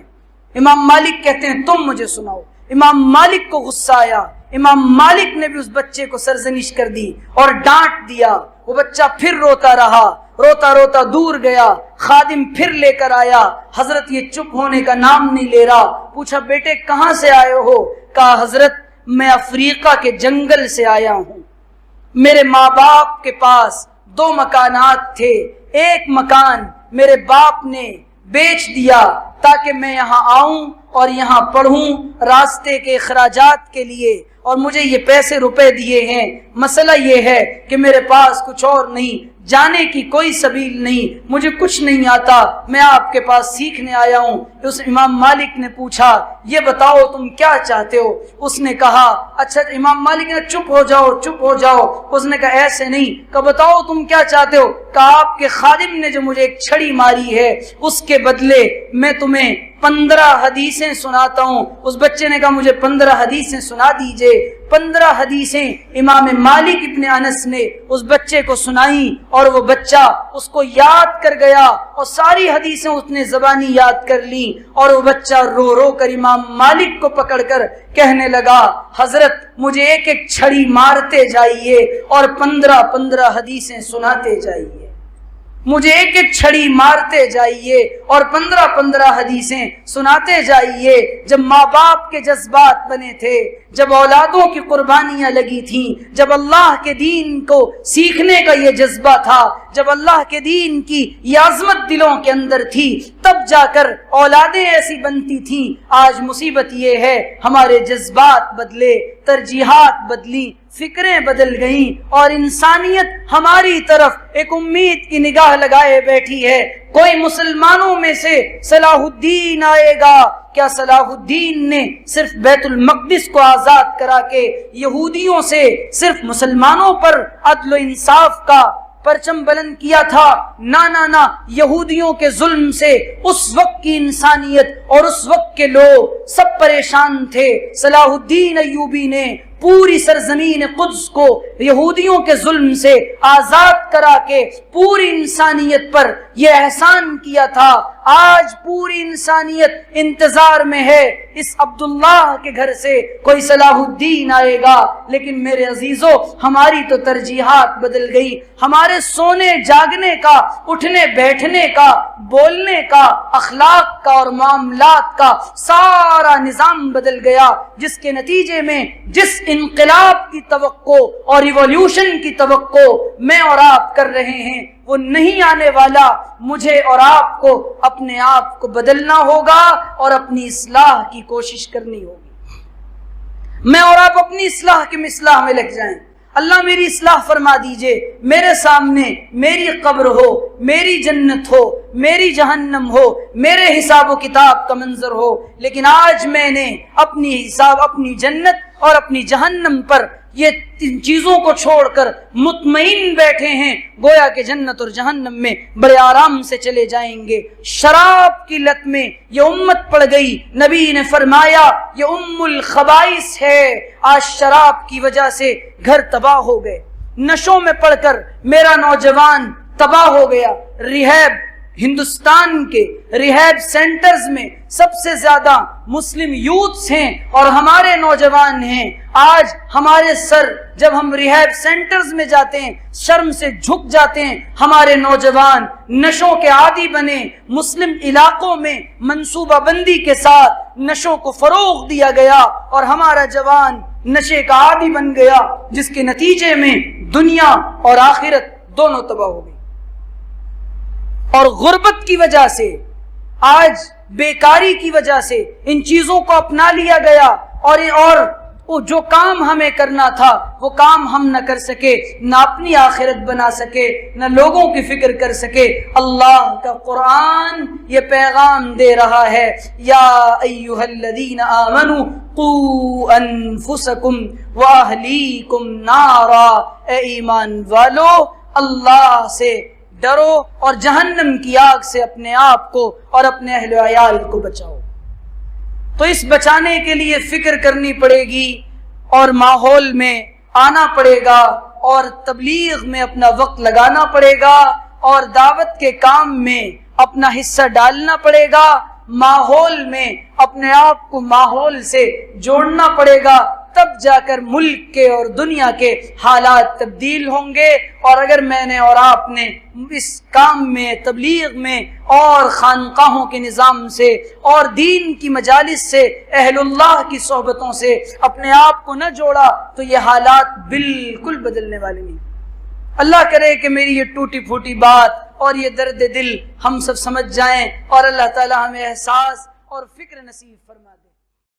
امام مالک کہتے ہیں تم مجھے سناؤ. امام مالک کو غصہ آیا. امام مالک نے بھی اس بچے کو سرزنش کر دی اور ڈانٹ دیا. وہ بچہ پھر روتا رہا. روتا روتا دور گیا، خادم پھر لے کر آیا، حضرت یہ چپ ہونے کا نام نہیں لے رہا، پوچھا بیٹے کہاں سے آئے ہو؟ کہا حضرت میں افریقہ کے جنگل سے آیا ہوں، میرے ماں باپ کے پاس 2 مکانات تھے، ایک مکان میرے باپ نے بیچ دیا تاکہ میں یہاں آؤں اور یہاں پڑھوں راستے کے اخراجات کے لیے، اور مجھے یہ پیسے روپے دیے ہیں، مسئلہ یہ ہے کہ میرے پاس کچھ اور نہیں، جانے کی کوئی سبیل نہیں، مجھے کچھ نہیں آتا، میں آپ کے پاس سیکھنے آیا ہوں۔ اس امام مالک نے پوچھا یہ بتاؤ تم کیا چاہتے ہو؟ اس نے کہا اچھا، امام مالک نے چپ ہو جاؤ چپ ہو جاؤ، اس نے کہا ایسے نہیں، کہا بتاؤ تم کیا چاہتے ہو؟ کہا آپ کے خادم نے جو مجھے ایک چھڑی ماری ہے اس کے بدلے میں تمہیں 15 حدیثیں سناتا ہوں۔ اس بچے نے کہا مجھے 15 حدیثیں سنا دیجئے۔ 15 حدیثیں امام مالک ابن انس نے اس بچے کو سنائیں اور وہ بچہ اس کو یاد کر گیا اور ساری حدیثیں اس نے زبانی یاد کر لی، اور وہ بچہ رو رو کر امام مالک کو پکڑ کر کہنے لگا حضرت مجھے ایک ایک چھڑی مارتے جائیے اور 15 حدیثیں سناتے جائیے، مجھے ایک ایک چھڑی مارتے جائیے اور 15 حدیثیں سناتے جائیے۔ جب ماں باپ کے جذبات بنے تھے، جب اولادوں کی قربانیاں لگی تھیں، جب اللہ کے دین کو سیکھنے کا یہ جذبہ تھا، جب اللہ کے دین کی یہ عظمت دلوں کے اندر تھی، تب جا کر اولادیں ایسی بنتی تھیں۔ آج مصیبت یہ ہے ہمارے جذبات بدلے، ترجیحات بدلی، فکریں بدل گئیں، اور انسانیت ہماری طرف ایک امید کی نگاہ لگائے بیٹھی ہے۔ کوئی مسلمانوں میں سے صلاح الدین آئے گا؟ کیا صلاح الدین نے صرف بیت المقدس کو آزاد کرا کے یہودیوں سے صرف مسلمانوں پر عدل و انصاف کا پرچم بلند کیا تھا؟ نہ نہ نہ، یہودیوں کے ظلم سے اس وقت کی انسانیت اور اس وقت کے لوگ سب پریشان تھے۔ صلاح الدین ایوبی نے پوری سرزمین قدس کو یہودیوں کے ظلم سے آزاد کرا کے پوری انسانیت پر یہ احسان کیا تھا۔ آج پوری انسانیت انتظار میں ہے اس عبداللہ کے گھر سے کوئی صلاح الدین آئے گا، لیکن میرے عزیزو ہماری تو ترجیحات بدل گئی، ہمارے سونے جاگنے کا، اٹھنے بیٹھنے کا، بولنے کا، اخلاق کا اور معاملات کا سارا نظام بدل گیا، جس کے نتیجے میں جس انقلاب کی توقع اور ریولیوشن کی توقع میں اور آپ کر رہے ہیں وہ نہیں آنے والا۔ مجھے اور آپ کو اپنے آپ کو بدلنا ہوگا اور اپنی اصلاح کی کوشش کرنی ہوگی۔ میں اور آپ اپنی اصلاح کی اصلاح میں لگ جائیں۔ اللہ میری اصلاح فرما دیجئے، میرے سامنے میری قبر ہو، میری جنت ہو، میری جہنم ہو، میرے حساب و کتاب کا منظر ہو، لیکن آج میں نے اپنی حساب، اپنی جنت اور اپنی جہنم پر یہ ان چیزوں کو چھوڑ کر مطمئن بیٹھے ہیں، گویا کہ جنت اور جہنم میں بڑے آرام سے چلے جائیں گے۔ شراب کی لت میں یہ امت پڑ گئی، نبی نے فرمایا یہ ام الخبائث ہے۔ آج شراب کی وجہ سے گھر تباہ ہو گئے، نشوں میں پڑ کر میرا نوجوان تباہ ہو گیا۔ ریہیب، ہندوستان کے ریہیب سینٹرز میں سب سے زیادہ مسلم یوتھس ہیں اور ہمارے نوجوان ہیں۔ آج ہمارے سر جب ہم ریہیب سینٹرز میں جاتے ہیں شرم سے جھک جاتے ہیں، ہمارے نوجوان نشوں کے عادی بنے۔ مسلم علاقوں میں منصوبہ بندی کے ساتھ نشوں کو فروغ دیا گیا اور ہمارا جوان نشے کا عادی بن گیا، جس کے نتیجے میں دنیا اور آخرت دونوں تباہ ہو گئی۔ اور غربت کی وجہ سے، آج بیکاری کی وجہ سے ان چیزوں کو اپنا لیا گیا، اور جو کام ہمیں کرنا تھا وہ کام ہم نہ کر سکے، نہ اپنی آخرت بنا سکے، نہ لوگوں کی فکر کر سکے۔ اللہ کا قرآن یہ پیغام دے رہا ہے، یا ایھا الذین آمنوا قوا انفسکم واہلیکم نارا، اے ایمان والو اللہ سے ڈرو اور جہنم کی آگ سے اپنے آپ کو اور اپنے اہل و عیال کو بچاؤ۔ تو اس بچانے کے لیے فکر کرنی پڑے گی اور ماحول میں آنا پڑے گا اور تبلیغ میں اپنا وقت لگانا پڑے گا اور دعوت کے کام میں اپنا حصہ ڈالنا پڑے گا، ماحول میں اپنے آپ کو ماحول سے جوڑنا پڑے گا، تب جا کر ملک کے اور دنیا کے حالات تبدیل ہوں گے۔ اور اگر میں نے اور آپ نے اس کام میں، تبلیغ میں اور خانقاہوں کے نظام سے اور دین کی مجالس سے، اہل اللہ کی صحبتوں سے اپنے آپ کو نہ جوڑا تو یہ حالات بالکل بدلنے والے نہیں۔ اللہ کرے کہ میری یہ ٹوٹی پھوٹی بات اور یہ درد دل ہم سب سمجھ جائیں، اور اللہ تعالی ہمیں احساس اور فکر نصیب فرما دے۔